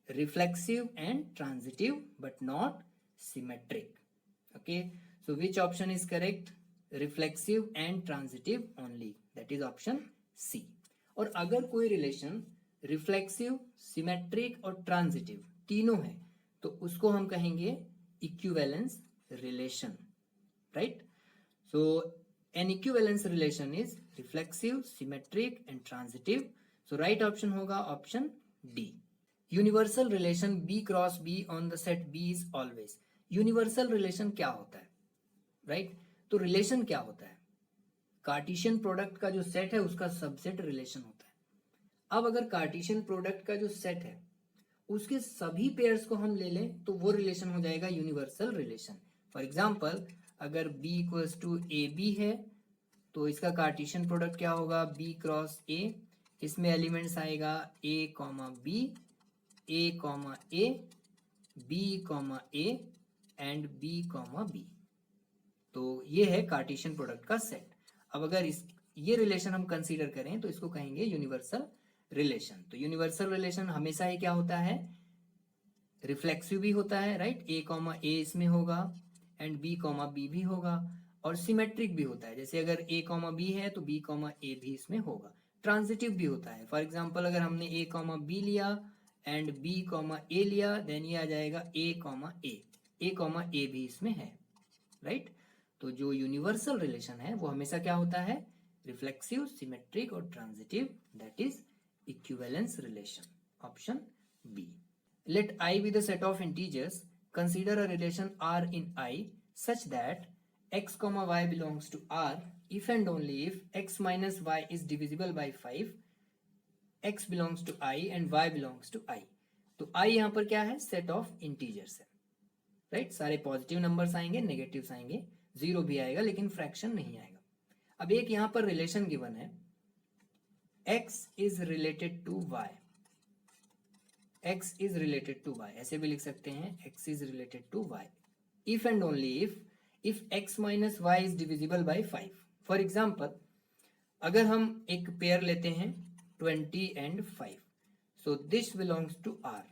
reflexive and transitive but not symmetric. Okay, so which option is correct? Reflexive and transitive only, that is option C। और अगर कोई रिलेशन रिफ्लेक्सिव, सिमेट्रिक और ट्रांजिटिव तीनों है तो उसको हम कहेंगे equivalence relation, right. So an equivalence relation is reflexive, symmetric and transitive. So right option होगा option D. Universal relation B cross B on the set B is always. Universal relation क्या होता है, राइट? तो relation क्या होता है? Cartesian product का जो सेट है उसका सबसेट रिलेशन होता है। अब अगर कार्टेशियन प्रोडक्ट का जो सेट है उसके सभी पेयर्स को हम ले लें तो वो रिलेशन हो जाएगा यूनिवर्सल रिलेशन। फॉर एग्जाम्पल अगर b equals to A B है तो इसका कार्टेशियन प्रोडक्ट क्या होगा? b cross a। इसमें एलिमेंट्स आएगा a comma b, a comma a, b comma a and b comma b। तो ये है कार्टेशियन प्रोडक्ट का सेट। अब अगर ये रिलेशन हम कंसीडर करें तो इसको कहेंगे यूनिवर्सल रिलेशन। तो यूनिवर्सल रिलेशन हमेशा ही क्या होता है? रिफ्लेक्सिव भी होता है, राइट? a कॉमा a इसमें होगा एंड b कॉमा b भी होगा, और सिमेट्रिक भी होता है। जैसे अगर a कॉमा b है तो b कॉमा a भी इसमें होगा। ट्रांजिटिव भी होता है। फॉर एग्जाम्पल अगर हमने a कॉमा b लिया एंड b कॉमा a लिया देन ये आ जाएगा a कॉमा a भी इसमें है, राइट? तो जो यूनिवर्सल रिलेशन है वो हमेशा क्या होता है? रिफ्लेक्सिव, सिमेट्रिक और transitive, that is equivalence relation, option B. Let I be the set of integers. Consider a relation R in I such that x comma y belongs to R if and only if x minus y is divisible by 5, x belongs to I and y belongs to I. तो I यहाँ पर क्या है? Set of integers है, right. सारे positive numbers आएंगे, negatives आएंगे, zero भी आएगा लेकिन फ्रैक्शन नहीं आएगा. अब एक यहाँ पर रिलेशन गिवन है, x is related to y, x is related to y, ऐसे भी लिख सकते हैं, x is related to y if and only if x minus y is divisible by 5. For example अगर हम एक पेयर लेते हैं 20 and 5, so this belongs to R,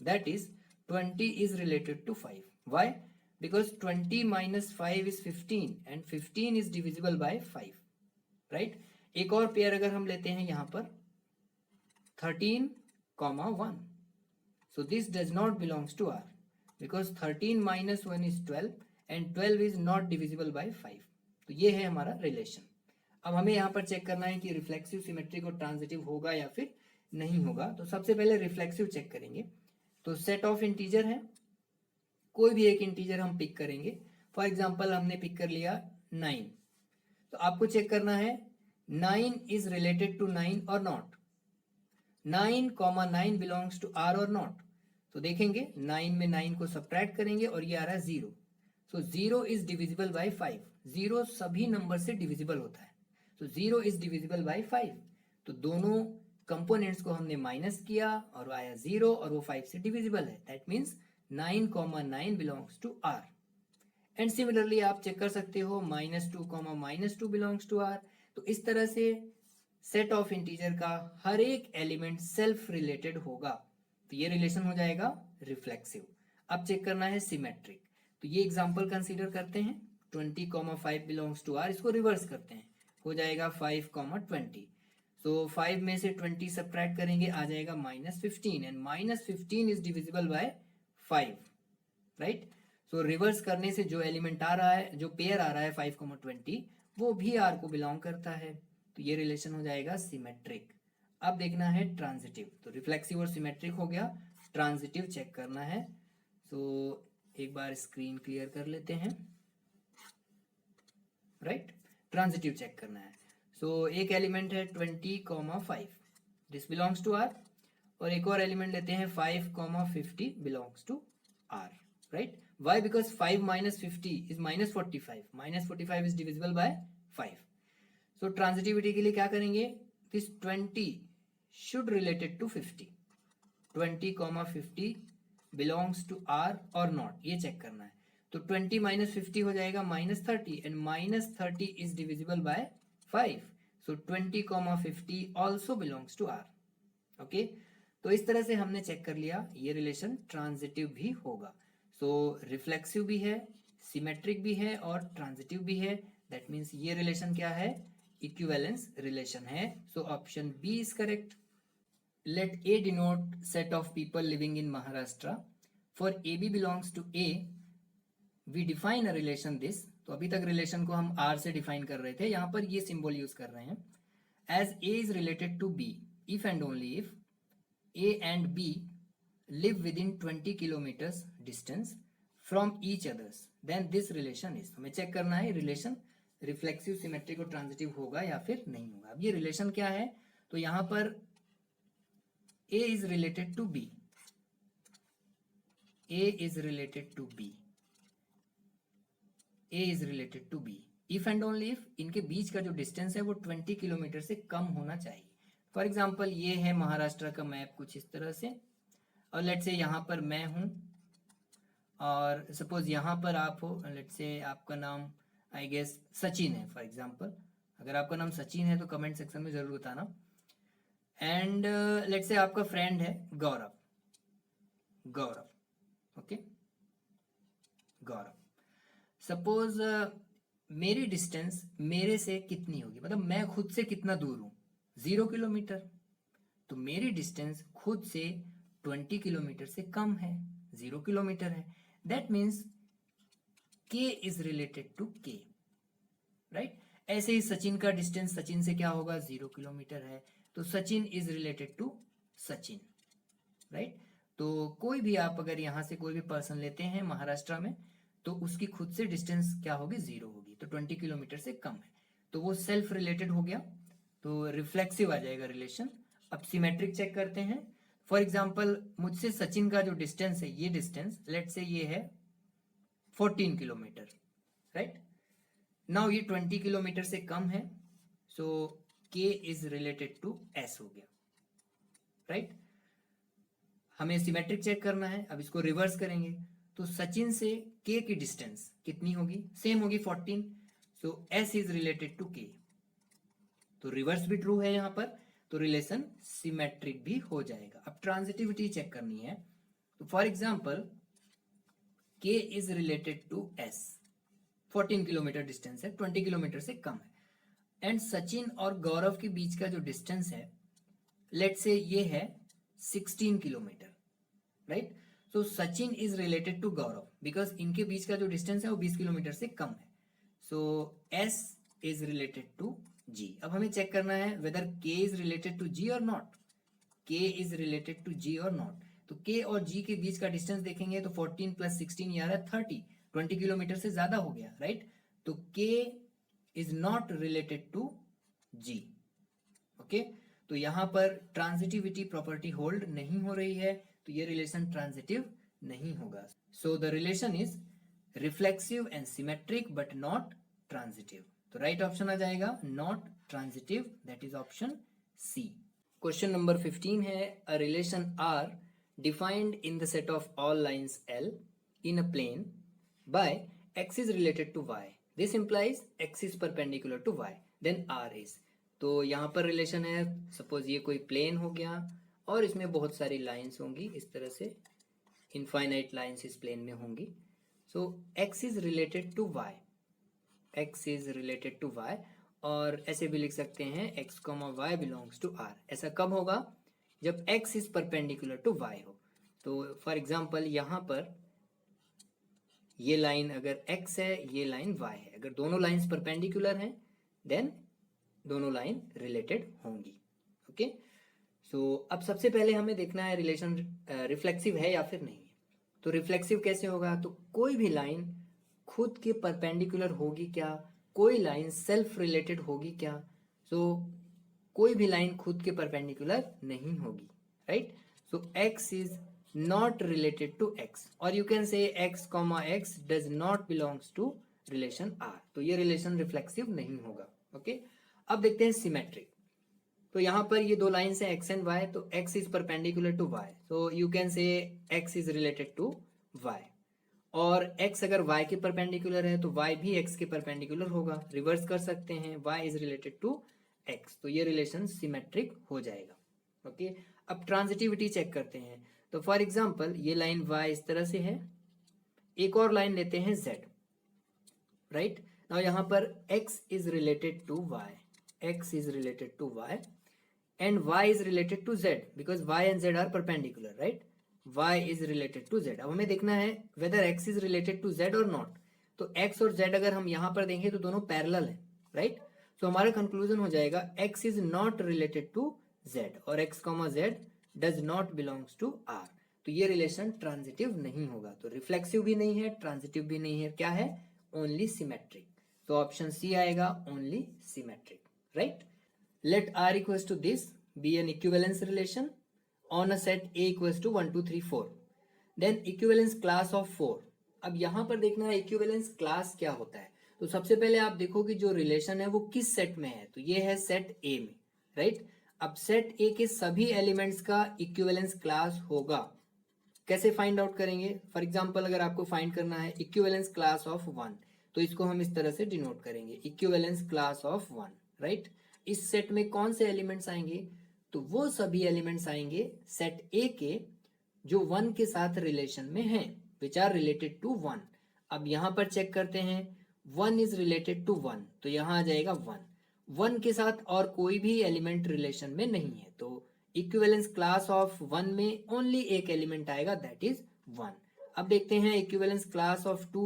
that is 20 is related to 5. Why? Because 20 minus 5 is 15 and 15 is divisible by 5, right? एक और pair अगर हम लेते हैं यहाँ पर 13, 1, so this does not belongs to R because 13 minus 1 is 12 and 12 is not divisible by 5. तो ये है हमारा रिलेशन. अब हमें यहाँ पर चेक करना है कि रिफ्लेक्सिव, सिमेट्रिक और ट्रांजिटिव होगा या फिर नहीं होगा. तो सबसे पहले रिफ्लेक्सिव चेक करेंगे. तो सेट ऑफ इंटीजर है, कोई भी एक इंटीजर हम पिक करेंगे. फॉर एग्जाम्पल हमने पिक कर लिया 9, तो आपको चेक करना है 9 इज रिलेटेड टू 9 और नॉट. 9, 9 बिलोंग्स टू R और नॉट. तो देखेंगे 9 में 9 को सब्ट्रैक्ट करेंगे और ये आ रहा है 0. सो 0 इज डिविजिबल बाय 5. 0 सभी नंबर से डिविजिबल होता है. सो 0 इज डिविजिबल बाय 5. तो दोनों कंपोनेंट्स को हमने माइनस किया और आया 0 और वो 5 से डिविजिबल है. That means 9, 9 belongs to R. And similarly आप चेक कर सकते हो -2, -2 बिलोंग्स टू R. तो इस तरह से सेट ऑफ इंटीजर का हर एक एलिमेंट सेल्फ रिलेटेड होगा. तो ये रिलेशन हो जाएगा रिफ्लेक्सिव. अब चेक करना है सिमेट्रिक. तो ये एग्जांपल कंसीडर करते हैं. 20, 5 बिलोंग्स टू R. इसको रिवर्स करते हैं, हो जाएगा 5, 20. सो 5 में से 20 सब्ट्रैक्ट करेंगे, आ जाएगा -15 and -15 is divisible by 5, right. So reverse करने से जो एलिमेंट आ रहा है, जो पेयर आ रहा है 5, 20, वो भी R को बिलोंग करता है. तो ये रिलेशन हो जाएगा सिमेट्रिक. अब देखना है ट्रांजिटिव. तो रिफ्लेक्सिव और सिमेट्रिक हो गया, ट्रांजिटिव चेक करना है. सो एक बार स्क्रीन क्लियर कर लेते हैं, राइट. ट्रांजिटिव चेक करना है. सो एक एलिमेंट है 20, 5, दिस बिलोंग्स टू R. और एक और एलिमेंट लेते हैं 5, 50 belongs to R, right. Why? Because 5 minus 50 is -45. -45 is divisible by 5. So transitivity के लिए क्या करेंगे? This 20 should related to 50. 20, 50 belongs to R और नॉट, ये चेक करना है. तो 20 minus 50 हो जाएगा -30 and -30 is divisible by 5. So 20, 50 also belongs to R. Okay, तो इस तरह से हमने चेक कर लिया, ये रिलेशन ट्रांजिटिव भी होगा. सो रिफ्लेक्सिव भी है, सिमेट्रिक भी है और ट्रांजिटिव भी है. दैट मीन्स ये रिलेशन क्या है? इक्विवेलेंस रिलेशन है. So option B is correct. Let A denote set of people living in Maharashtra. For AB belongs to A, we define a relation this. तो अभी तक रिलेशन को हम R से डिफाइन कर रहे थे, यहाँ पर ये सिंबल यूज कर रहे हैं. As A is related to B, if and only if A and B live within 20 kilometers distance from each others, then this relation is. हमें चेक करना है रिलेशन रिफ्लेक्सिव, सिमेट्रिक और ट्रांजिटिव होगा या फिर नहीं होगा. अब ये रिलेशन क्या है? तो यहाँ पर A is related to B. A is related to B. A is related to B. If and only if इनके बीच का जो डिस्टेंस है वो 20 किलोमीटर से कम होना चाहिए. फॉर एग्जाम्पल ये है महाराष्ट्र का मैप कुछ इस तरह से, और लेट्स से यहाँ पर मैं हूँ और सपोज यहाँ पर आप हो. लेट्स से आपका नाम आई गेस सचिन है फॉर एग्जाम्पल. अगर आपका नाम सचिन है तो कमेंट सेक्शन में जरूर बताना. एंड लेट्स से आपका फ्रेंड है गौरव. ओके, गौरव. सपोज मेरी डिस्टेंस मेरे से कितनी होगी, मतलब मैं खुद से कितना दूर हूं? 0 किलोमीटर. तो मेरी डिस्टेंस खुद से 20 किलोमीटर से कम है, 0 किलोमीटर है. That means K is related to K, right? ऐसे ही सचिन का डिस्टेंस सचिन से क्या होगा, 0 किलोमीटर है, तो Sachin is related to Sachin, right. तो कोई भी आप अगर यहाँ से कोई भी पर्सन लेते हैं महाराष्ट्र में, तो उसकी खुद से डिस्टेंस क्या होगी, 0 होगी, तो 20 किलोमीटर से कम है, तो वो सेल्फ रिलेटेड हो गया, तो रिफ्लेक्सिव आ जाएगा रिलेशन। अब सिमेट्रिक चेक करते हैं। फॉर एग्जाम्पल मुझसे सचिन का जो डिस्टेंस है, ये डिस्टेंस लेट से ये है 14 किलोमीटर, राइट। नाउ ये 20 किलोमीटर से कम है, so k is related to s हो गया, राइट। हमें सिमेट्रिक चेक करना है, अब इसको रिवर्स करेंगे, तो सचिन से k की डिस्टेंस कितनी होगी, सेम होगी 14, so s is related to k, तो रिवर्स भी ट्रू है यहाँ पर, तो रिलेशन सिमेट्रिक भी हो जाएगा। अब ट्रांजिटिविटी चेक करनी है, तो for example k is related to s, 14 kilometre distance है, 20 किलोमीटर से कम है, एंड सचिन और गौरव के बीच का जो डिस्टेंस है लेट से ये है 16 kilometre, right. So Sachin is related to Gaurav because इनके बीच का जो डिस्टेंस है वो 20 किलोमीटर से कम है, so s is related to g। अब हमें चेक करना है whether k is related to g और not, k is related to g और नॉट, तो k और g के बीच का डिस्टेंस देखेंगे तो 14 प्लस 16 यार है 30, 20 किलोमीटर से ज्यादा हो गया, राइट। तो k is not related to g, okay. तो यहां पर ट्रांजिटिविटी प्रॉपर्टी होल्ड नहीं हो रही है, तो ये रिलेशन ट्रांजिटिव नहीं होगा। So the relation is reflexive and symmetric but not transitive, तो राइट ऑप्शन आ जाएगा not transitive, that is option C. Question number 15 है, a relation R defined in the set of all lines L in a plane by x is related to y, this implies x is perpendicular to y, then r is। तो यहाँ पर relation है, suppose ये कोई plane हो गया और इसमें बहुत सारी लाइंस होंगी, इस तरह से इनफाइनाइट लाइंस इस प्लेन में होंगी, so x is related to y, x is related to y, और ऐसे भी लिख सकते हैं x, y belongs to r। ऐसा कब होगा, जब x is perpendicular to y हो। तो फॉर एग्जाम्पल यहाँ पर ये लाइन अगर x है, ये लाइन y है, अगर दोनों लाइंस परपेंडिकुलर हैं देन दोनों लाइन रिलेटेड होंगी, ओके। सो अब सबसे पहले हमें देखना है रिलेशन रिफ्लेक्सिव है या फिर नहीं है। तो रिफ्लेक्सिव कैसे होगा, तो कोई भी लाइन खुद के परपेंडिकुलर होगी क्या, कोई लाइन सेल्फ रिलेटेड होगी क्या, सो कोई भी लाइन खुद के परपेंडिकुलर नहीं होगी, right. So x is not related to x, or you can say x comma x does not belongs to relation R, तो ये रिलेशन रिफ्लेक्सिव नहीं होगा, ओके। अब देखते हैं सिमेट्रिक। तो यहाँ पर ये दो लाइंस हैं x एंड y, तो x is perpendicular to y, so you can say x is related to y, और x अगर y के परपेंडिकुलर है तो y भी x के परपेंडिकुलर होगा, रिवर्स कर सकते हैं, y is related to x, तो ये रिलेशन सिमेट्रिक हो जाएगा, ओके। अब ट्रांजिटिविटी चेक करते हैं, तो फॉर एग्जाम्पल ये लाइन y इस तरह से है, एक और लाइन लेते हैं z, राइट। नाउ यहाँ पर x is related to y, x is related to y and y is related to z because y and z are perpendicular, right. y is related to z। अब हमें देखना है whether x is related to z और not, तो x और z अगर हम यहाँ पर देंगे तो दोनों पैरेलल है, राइट। तो हमारा कंक्लूजन हो जाएगा x is not related to z और x, z does not belongs to r, तो ये रिलेशन ट्रांजिटिव नहीं होगा, तो रिफ्लेक्सिव भी नहीं है, ट्रांजिटिव भी नहीं है, क्या है, ओनली सिमेट्रिक, तो ऑप्शन सी आएगा only symmetric, right. Let r equals to this be an equivalence relation on a set a equals to 1 2 3 4, then equivalence class of 4। अब यहाँ पर देखना है इक्विवेलेंस क्लास क्या होता है, तो सबसे पहले आप देखो कि जो रिलेशन है वो किस सेट में है, तो ये है सेट A में, राइट। अब सेट A के सभी एलिमेंट्स का इक्विवेलेंस क्लास होगा, कैसे फाइंड आउट करेंगे, फॉर एग्जांपल अगर आपको फाइंड करना है इक्विवेलेंस क्लास ऑफ 1, तो इसको हम इस तरह से डिनोट करेंगे, इक्विवेलेंस क्लास ऑफ 1, राइट। इस सेट में कौन से एलिमेंट्स आएंगे, तो वो सभी एलिमेंट्स आएंगे सेट A के जो 1 के साथ रिलेशन में हैं, विच आर रिलेटेड टू 1। अब यहाँ पर चेक करते हैं 1 इज रिलेटेड टू 1, तो यहाँ आ जाएगा 1 के साथ और कोई भी एलिमेंट रिलेशन में नहीं है, तो इक्विवेलेंस क्लास ऑफ 1 में ओनली एक एलिमेंट आएगा, दैट इज 1। अब देखते हैं इक्विवेलेंस क्लास ऑफ 2,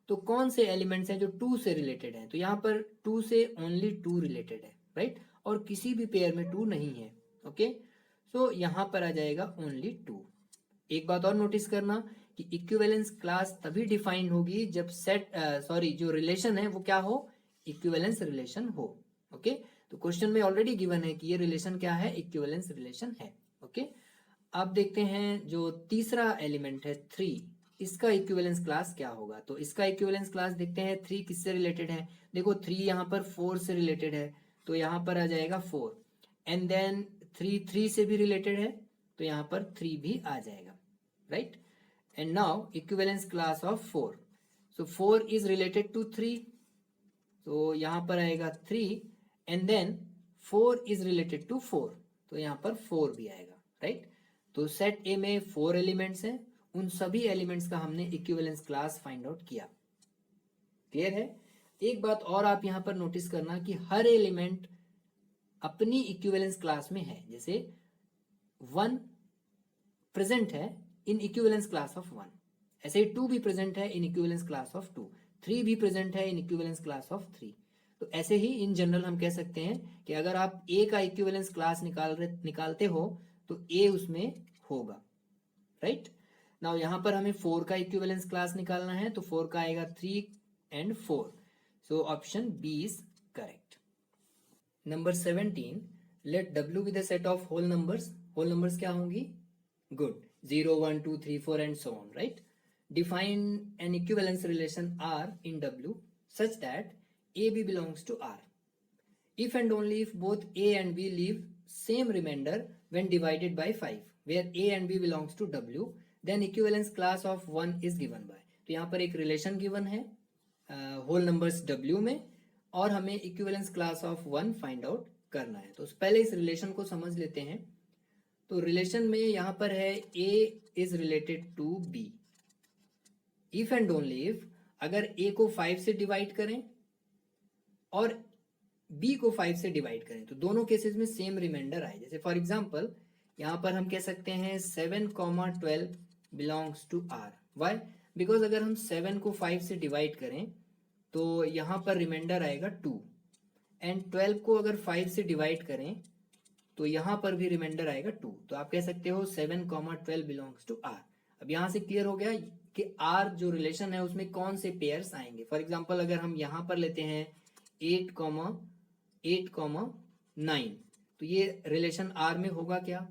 तो कौन से एलिमेंट्स हैं जो 2 से रिलेटेड हैं? तो यहाँ पर 2 से ओनली 2 रिलेटेड है, राइट, और किसी भी पेयर में 2 नहीं है। ओके, सो यहाँ पर आ जाएगा ओनली 2। एक बात और नोटिस करना कि इक्विवेलेंस क्लास तभी डिफाइंड होगी जब जो रिलेशन है वो क्या हो, इक्विवेलेंस रिलेशन हो। ओके, तो क्वेश्चन में ऑलरेडी गिवन है कि ये रिलेशन क्या है, इक्विवेलेंस रिलेशन है। ओके, अब देखते हैं जो तीसरा एलिमेंट है 3, इसका इक्विवेलेंस क्लास क्या होगा। तो इसका इक्विवेलेंस क्लास देखते हैं 3 किससे रिलेटेड है। देखो 3 यहाँ पर 4 से रिलेटेड है, तो यहाँ पर आ जाएगा 4, एंड देन 3 से भी रिलेटेड है, तो यहाँ पर 3 भी आ जाएगा, right. And now equivalence class of 4, so 4 is related to 3, तो यहाँ पर आएगा 3, and then 4 is related to 4, तो यहाँ पर 4 भी आएगा, राइट। तो सेट ए में 4 एलिमेंट्स हैं, उन सभी एलिमेंट्स का हमने इक्विवेलेंस क्लास फाइंड आउट किया। क्लियर है। एक बात और आप यहाँ पर नोटिस करना कि हर एलिमेंट अपनी इक्विवेलेंस क्लास में है। जैसे 1 प्रेजेंट है इन इक्विवेलेंस क्लास ऑफ 1, ऐसे ही 2 भी प्रेजेंट है इन इक्विवेलेंस क्लास ऑफ 2, 3 भी प्रेजेंट है इन इक्विवेलेंस क्लास ऑफ 3। तो ऐसे ही इन जनरल हम कह सकते हैं कि अगर आप ए का इक्विवेलेंस क्लास निकालते हो तो ए उसमें होगा, राइट। नाउ यहाँ पर हमें 4 का इक्विवेलेंस क्लास निकालना है, तो 4 का आएगा 3 and 4, so option B is correct. Number 17, let W be the set of whole numbers. Whole numbers क्या होंगी? Good, 0 1 2 3 4 and so on, right. Define an equivalence relation R in W such that AB belongs to R. If and only if both A and B leave same remainder when divided by 5, where A and B belongs to W, then equivalence class of 1 is given by. तो यहाँ पर एक relation given है whole numbers W में, और हमें equivalence class of 1 find out करना है। तो पहले इस रिलेशन को समझ लेते हैं। तो रिलेशन में यहाँ पर है A is related to B। If and only if अगर A को 5 से डिवाइड करें और B को 5 से डिवाइड करें तो दोनों केसेस में सेम रिमाइंडर आए। जैसे फॉर एग्जांपल यहाँ पर हम कह सकते हैं 7,12 belongs to R। Why? Because अगर हम 7 को 5 से डिवाइड करें तो यहाँ पर रिमाइंडर आएगा 2, एंड 12 को अगर 5 से डिवाइड करें तो यहाँ पर भी रिमाइंडर आएगा 2। तो आप कह सकते हो 7,12 बिलोंग्स टू R। अब यहाँ से क्लियर हो गया कि R जो रिलेशन है उसमें कौन से पेयर्स आएंगे। फॉर एग्जांपल अगर हम यहाँ पर लेते हैं 8,9, तो ये रिलेशन R में होगा क्या?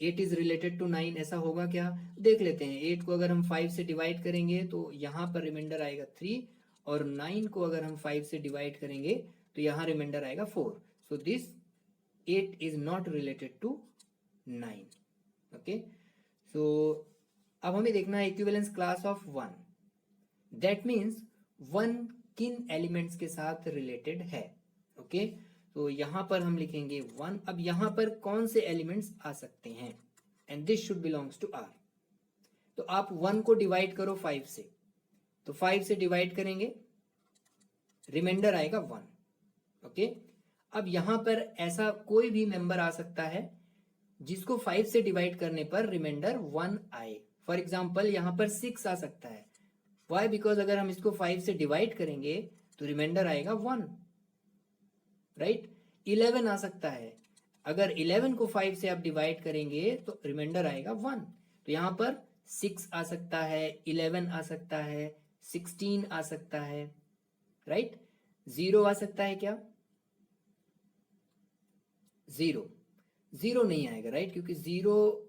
8 इज रिलेटेड टू 9, ऐसा होगा क्या? देख लेते हैं। 8 को अगर हम 5 से डिवाइड करेंगे तो यहाँ पर रिमाइंडर आएगा 3, और 9 को अगर हम 5 से डिवाइड करेंगे तो यहाँ रिमाइंडर आएगा 4। So this 8 is not related to 9. Okay, so अब हमें देखना है equivalence class of 1। That means 1 किन एलिमेंट्स के साथ रिलेटेड है। ओके, तो यहां पर हम लिखेंगे 1। अब यहां पर कौन से एलिमेंट्स आ सकते हैं? And this should belongs to R। तो आप 1 को डिवाइड करो 5 से, तो 5 से डिवाइड करेंगे, रिमाइंडर आएगा 1। ओके, अब यहां पर ऐसा कोई भी मेंबर आ सकता है जिसको 5 से डिवाइड करने पर रिमाइंडर 1 आए। फॉर एग्जांपल यहां पर 6 आ सकता है। वाई? बिकॉज अगर हम इसको 5 से डिवाइड करेंगे तो रिमाइंडर आएगा 1, राइट। 11 आ सकता है। अगर 11 को 5 से आप डिवाइड करेंगे तो रिमाइंडर आएगा 1। तो यहां पर 6 आ सकता है, 11 आ सकता है, 16 आ सकता है, राइट। 0 आ सकता है क्या? 0 नहीं आएगा, राइट, क्योंकि 0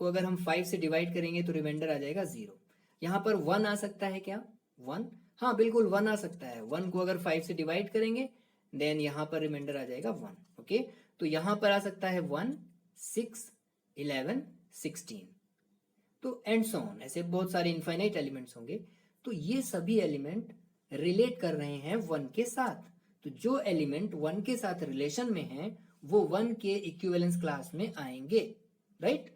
को अगर हम 5 से डिवाइड करेंगे तो रिमाइंडर आ जाएगा 0। यहाँ पर 1 आ सकता है क्या? 1, हाँ बिल्कुल 1 आ सकता है। 1 को अगर 5 से डिवाइड करेंगे देन यहाँ पर रिमाइंडर आ जाएगा 1। ओके, तो यहाँ पर आ सकता है 1, 6, 11, 16, तो एंड सो ऑन, ऐसे बहुत सारे इनफाइनाइट एलिमेंट्स होंगे। तो ये सभी एलिमेंट रिलेट कर रहे हैं 1 के साथ। तो जो एलिमेंट 1 के साथ रिलेशन में है वो 1 के इक्विवेलेंस क्लास में आएंगे, राइट।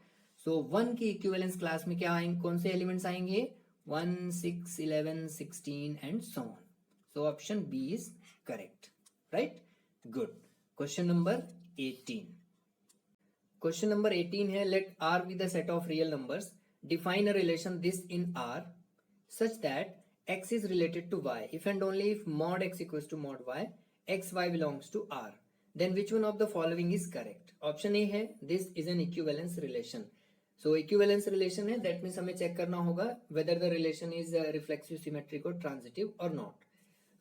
सो 1 के इक्विवेलेंस क्लास में क्या आएंगे? कौन से एलिमेंट्स आएंगे? 1, 6, 11, 16 and so on. So option B is correct, right. Good. Question number 18। Question number 18 है let R be the set of real numbers, define a relation this in R such that x is related to y if and only if mod x equals to mod y, xy belongs to R, then which one of the following is correct? Option A है this is an equivalence relation. So equivalence relation है, that means हमें check करना होगा whether the relation is reflexive, symmetric और transitive or not.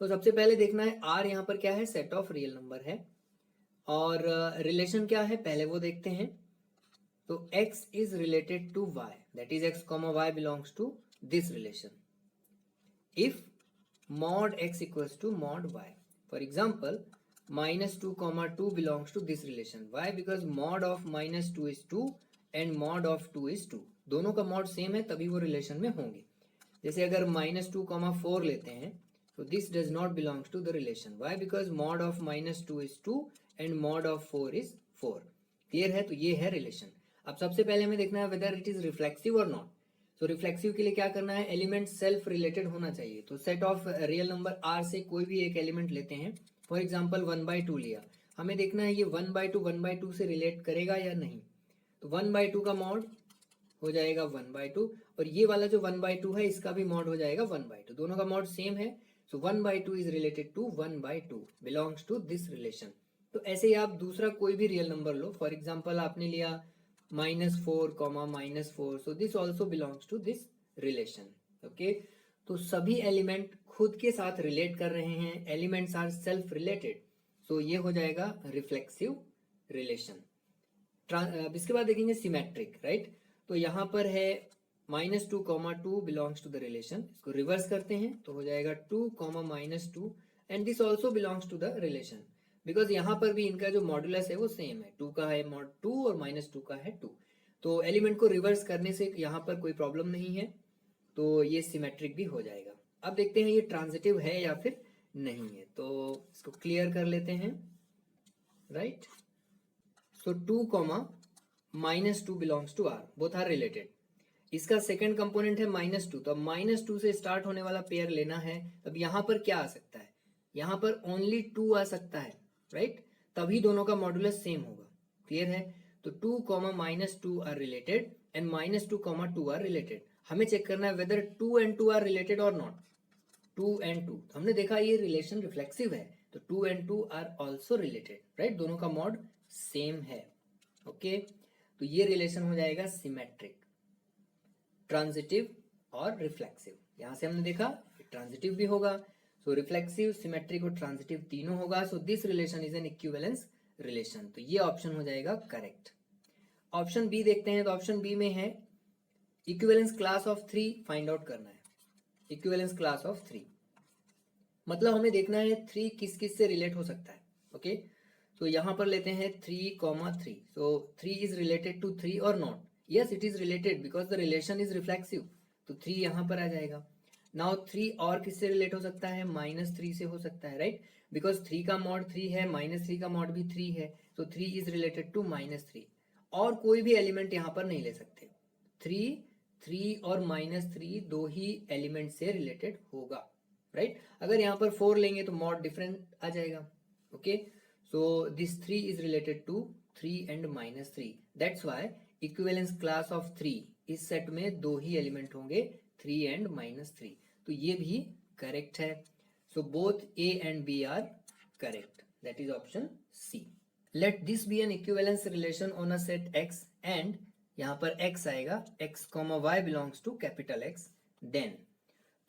तो सबसे पहले देखना है R यहाँ पर क्या है, सेट ऑफ रियल नंबर है, और रिलेशन क्या है पहले वो देखते हैं. तो x is related to y, that is x comma y belongs to this relation if mod x equals to mod y. For example, minus 2 comma 2 belongs to this relation. Why? Because mod of minus 2 is 2 and mod of 2 is 2. दोनों का mod same है तभी वो relation में होंगे. जैसे अगर minus 2 comma 4 लेते हैं तो this does not belongs to the relation. Why? Because mod of minus 2 is 2 and mod of 4 is 4. Clear है? तो ये है रिलेशन. अब सबसे पहले हमें देखना है whether it is reflexive or not. तो रिफ्लेक्सिव के लिए क्या करना है, एलिमेंट सेल्फ रिलेटेड होना चाहिए. तो set of real number R से कोई भी एक एलिमेंट लेते हैं. फॉर एग्जांपल 1/2 लिया, हमें देखना है ये 1/2 से रिलेट करेगा या नहीं. तो 1/2 का मॉड हो जाएगा 1/2 और ये वाला जो 1/2 है इसका भी मॉड हो जाएगा 1/2. दोनों का मॉड सेम है. So 1/2 is related to 1/2, belongs to this relation. तो ऐसे ही आप दूसरा कोई भी रियल नंबर लो. फॉर एग्जाम्पल आपने लिया -4, -4, so this also belongs to this relation. Okay, तो सभी एलिमेंट खुद के साथ रिलेट कर रहे हैं, एलिमेंट्स आर सेल्फ रिलेटेड, सो ये हो जाएगा रिफ्लेक्सिव रिलेशन. अब इसके बाद देखेंगे सिमेट्रिक, राइट. तो यहाँ पर है -2, -2 बिलोंग्स टू द रिलेशन. इसको रिवर्स करते हैं तो हो जाएगा 2, -2 and this also belongs to the relation, because यहाँ पर भी इनका जो मॉडुलस है वो सेम है. 2 का है मॉड 2 और -2 का है 2. तो एलिमेंट को रिवर्स करने से यहाँ पर कोई प्रॉब्लम नहीं है, तो ये सिमेट्रिक भी हो जाएगा. अब देखते हैं ये ट्रांजिटिव है या फिर नहीं है. तो इसको क्लियर कर लेते हैं, right. So 2, -2 belongs to R, both are related. इसका सेकेंड कंपोनेंट है -2, तो अब -2 से स्टार्ट होने वाला पेयर लेना है. अब यहाँ पर क्या आ सकता है, यहाँ पर ओनली 2 आ सकता है, राइट. तभी दोनों का मॉडुलस सेम होगा. क्लियर है. तो 2, -2 are related and -2, 2 are related. हमें चेक करना है वेदर 2 एंड 2 आर रिलेटेड और नॉट. 2 एंड 2 हमने देखा ये रिलेशन रिफ्लेक्सिव है, तो 2 and 2 are also related, right. दोनों का मॉड सेम है. ओके, तो ये रिलेशन हो जाएगा सिमेट्रिक, ट्रांजिटिव और रिफ्लेक्सिव. यहां से हमने देखा ट्रांजिटिव भी होगा, सो रिफ्लेक्सिव, सिमेट्रिक और ट्रांजिटिव तीनों होगा. So this relation is an equivalence relation. तो ये ऑप्शन हो जाएगा करेक्ट. ऑप्शन बी देखते हैं. तो ऑप्शन बी में है equivalence class of 3 find out करना है. इक्विवेलेंस क्लास ऑफ 3 मतलब हमें देखना है 3 किस किस से रिलेट हो सकता है. ओके, तो यहां पर लेते हैं 3, 3. सो 3 इज रिलेटेड टू 3 और not. Yes, it is related because the relation is reflexive, तो 3 यहां पर आ जाएगा. नाउ 3 और किससे रिलेट हो सकता है, -3 से हो सकता है, राइट. बिकॉज 3 का मॉड 3 है, -3 का मॉड भी 3 है, तो 3 इज रिलेटेड टू -3. और कोई भी एलिमेंट यहाँ पर नहीं ले सकते. 3 और -3 दो ही एलिमेंट से रिलेटेड होगा, राइट. अगर यहाँ पर 4 लेंगे तो मॉड डिफरेंट आ जाएगा. Okay, so this 3 is related to 3 and -3. That's why equivalence class of 3, इस सेट में दो ही एलिमेंट होंगे, 3 एंड -3. तो ये भी करेक्ट है. So both A and B are correct. That is option C. Let this be an equivalence relation on a set x and यहाँ पर x आएगा, x, y belongs to capital X. Then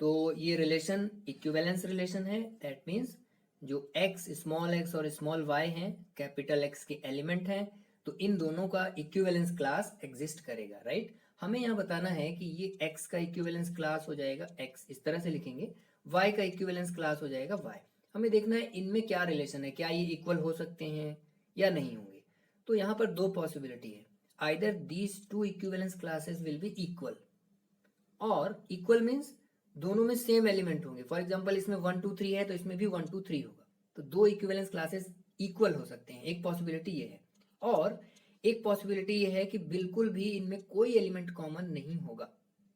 तो ये relation equivalence relation है. That means जो x, small x और small y हैं capital X के एलिमेंट हैं, तो इन दोनों का इक्विवेलेंस क्लास एग्जिस्ट करेगा, राइट. हमें यहाँ बताना है कि ये x का इक्विवेलेंस क्लास हो जाएगा x, इस तरह से लिखेंगे. y का इक्विवेलेंस क्लास हो जाएगा y. हमें देखना है इनमें क्या रिलेशन है, क्या ये इक्वल हो सकते हैं या नहीं होंगे. तो यहाँ पर दो पॉसिबिलिटी है. Either these 2 equivalence classes will be equal, और इक्वल मीन्स दोनों में सेम एलिमेंट होंगे. फॉर एग्जाम्पल इसमें 1 2 3 है तो इसमें भी 1 2 3 होगा. तो दो इक्विवेलेंस क्लासेस इक्वल हो सकते हैं. एक पॉसिबिलिटी ये है. और एक पॉसिबिलिटी ये है कि बिल्कुल भी इनमें कोई एलिमेंट कॉमन नहीं होगा,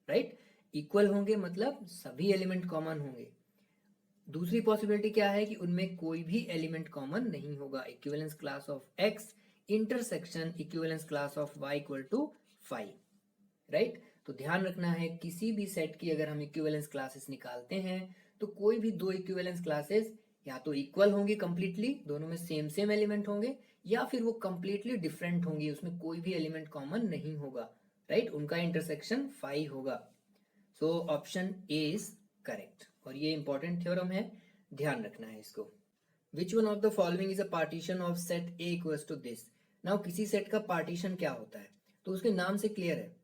राइट. इक्वल होंगे मतलब सभी एलिमेंट कॉमन होंगे. दूसरी पॉसिबिलिटी क्या है कि उनमें कोई भी एलिमेंट कॉमन नहीं होगा. Equivalence class of x intersection equivalence class of y equal to 5, right. तो ध्यान रखना है, किसी भी सेट की अगर हम इक्विवेलेंस क्लासेस निकालते हैं तो कोई भी दो इक्विवेलेंस क्लासेस या तो इक्वल होंगी कंप्लीटली, दोनों में सेम सेम एलिमेंट होंगे, या फिर वो कंप्लीटली डिफरेंट होंगी, उसमें कोई भी एलिमेंट कॉमन नहीं होगा, राइट? उनका इंटरसेक्शन 5 होगा। So option A is correct, और ये इंपॉर्टेंट थ्योरम है, ध्यान रखना है इसको। Which one of the following is a partition of set A equals to this. Now किसी सेट का पार्टीशन क्या होता है, तो उसके नाम से क्लियर है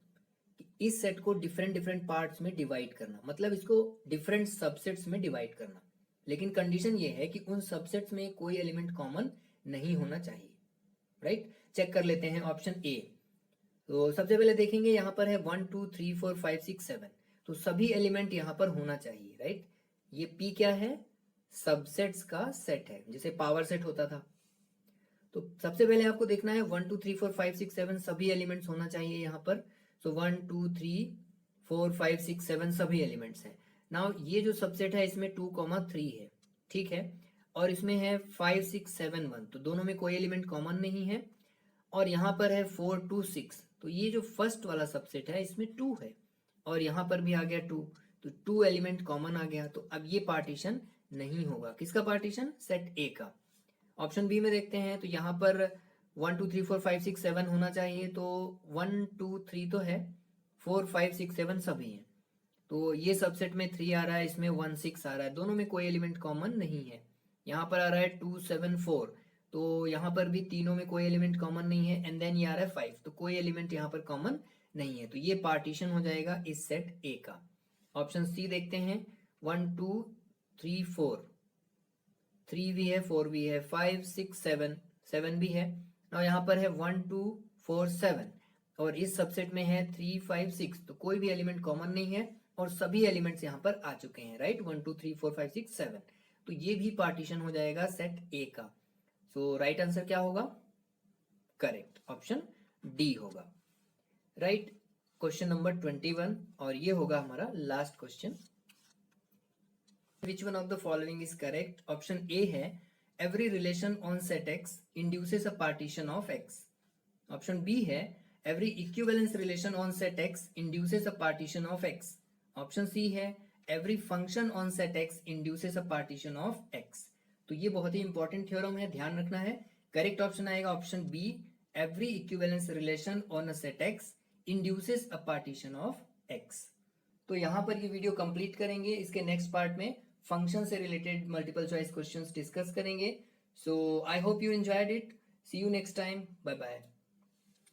कि इस सेट को डिफरेंट डिफरेंट पार्ट्स में डिवाइड करना, मतलब इसको डिफरेंट सबसेट्स में डिवाइड करना, लेकिन कंडीशन ये है कि उन सबसेट्स में कोई एलिमेंट कॉमन नहीं होना चाहिए, राइट? चेक कर लेते हैं ऑप्शन ए। तो सबसे पहले देखेंगे यहाँ पर है 1 2 3 4 5 6 7, तो सभी एलिमेंट यहाँ पर होना चाहिए, राइट? ये पी क्या है? सबसेट्स का सेट है, जैसे पावर सेट होता था। तो सबसे पहले आपको देखना है 1 2 3 4 5 6 7 सभी एलिमेंट्स होना चाहिए यहाँ पर। सो 1 2 3 4 5 6 7 सभी एलिमेंट्स हैं। नाउ ये जो सबसेट है इसमें 2 3 है, ठीक है, और इसमें है 5 6 7 1, तो दोनों में कोई एलिमेंट कॉमन नहीं है। और यहाँ पर है 4 2 6, तो ये जो फर्स्ट वाला सबसेट है इसमें 2 है, और यहाँ पर भी आ गया 2, तो 2 एलिमेंट कॉमन आ गया। तो अब ये पार्टीशन नहीं होगा, किसका पार्टीशन? सेट ए का। ऑप्शन बी में देखते हैं, तो यहाँ पर 1 2 3 4 5 6 7 होना चाहिए, तो 1 2 3 तो है, 4 5 6 7 सभी हैं, तो ये सबसेट में 3 आ रहा है, इसमें 1 6 आ रहा है, दोनों में कोई एलिमेंट कॉमन नहीं है। यहाँ पर आ रहा है 2 7 4, तो यहाँ पर भी तीनों में कोई एलिमेंट कॉमन नहीं है, एंड देन ये आ रहा है 5, तो कोई एलिमेंट यहाँ पर कॉमन नहीं है, तो ये पार्टीशन हो जाएगा इस सेट ए का। ऑप्शन सी देखते हैं, 1 2 3 4, 3 भी है, 4 भी है, 5 6 7, 7 भी है, और यहाँ पर है 1 2 4 7, और इस सबसेट में है 3 5 6, तो कोई भी एलिमेंट कॉमन नहीं है, और सभी एलिमेंट्स यहाँ पर आ चुके हैं, राइट? 1 2 3 4 5 6 7, तो ये भी पार्टीशन हो जाएगा सेट ए का। सो राइट आंसर क्या होगा? करेक्ट, ऑप्शन डी होगा, राइट? क्वेश्चन नंबर 21, और ये होगा हमारा last question. Which one of the following is correct? Option A है, every relation on set X induces a partition of X. Option B है, every equivalence relation on set X induces a partition of X. Option C है, every function on set X induces a partition of X. तो ये बहुत ही important theorem है, ध्यान रखना है। Correct option आएगा option B, every equivalence relation on a set X induces a partition of X. तो यहाँ पर ये वीडियो कंप्लीट करेंगे, इसके नेक्स्ट पार्ट में फंक्शन से related multiple choice questions discuss करेंगे। So I hope you enjoyed it. See you next time, bye bye.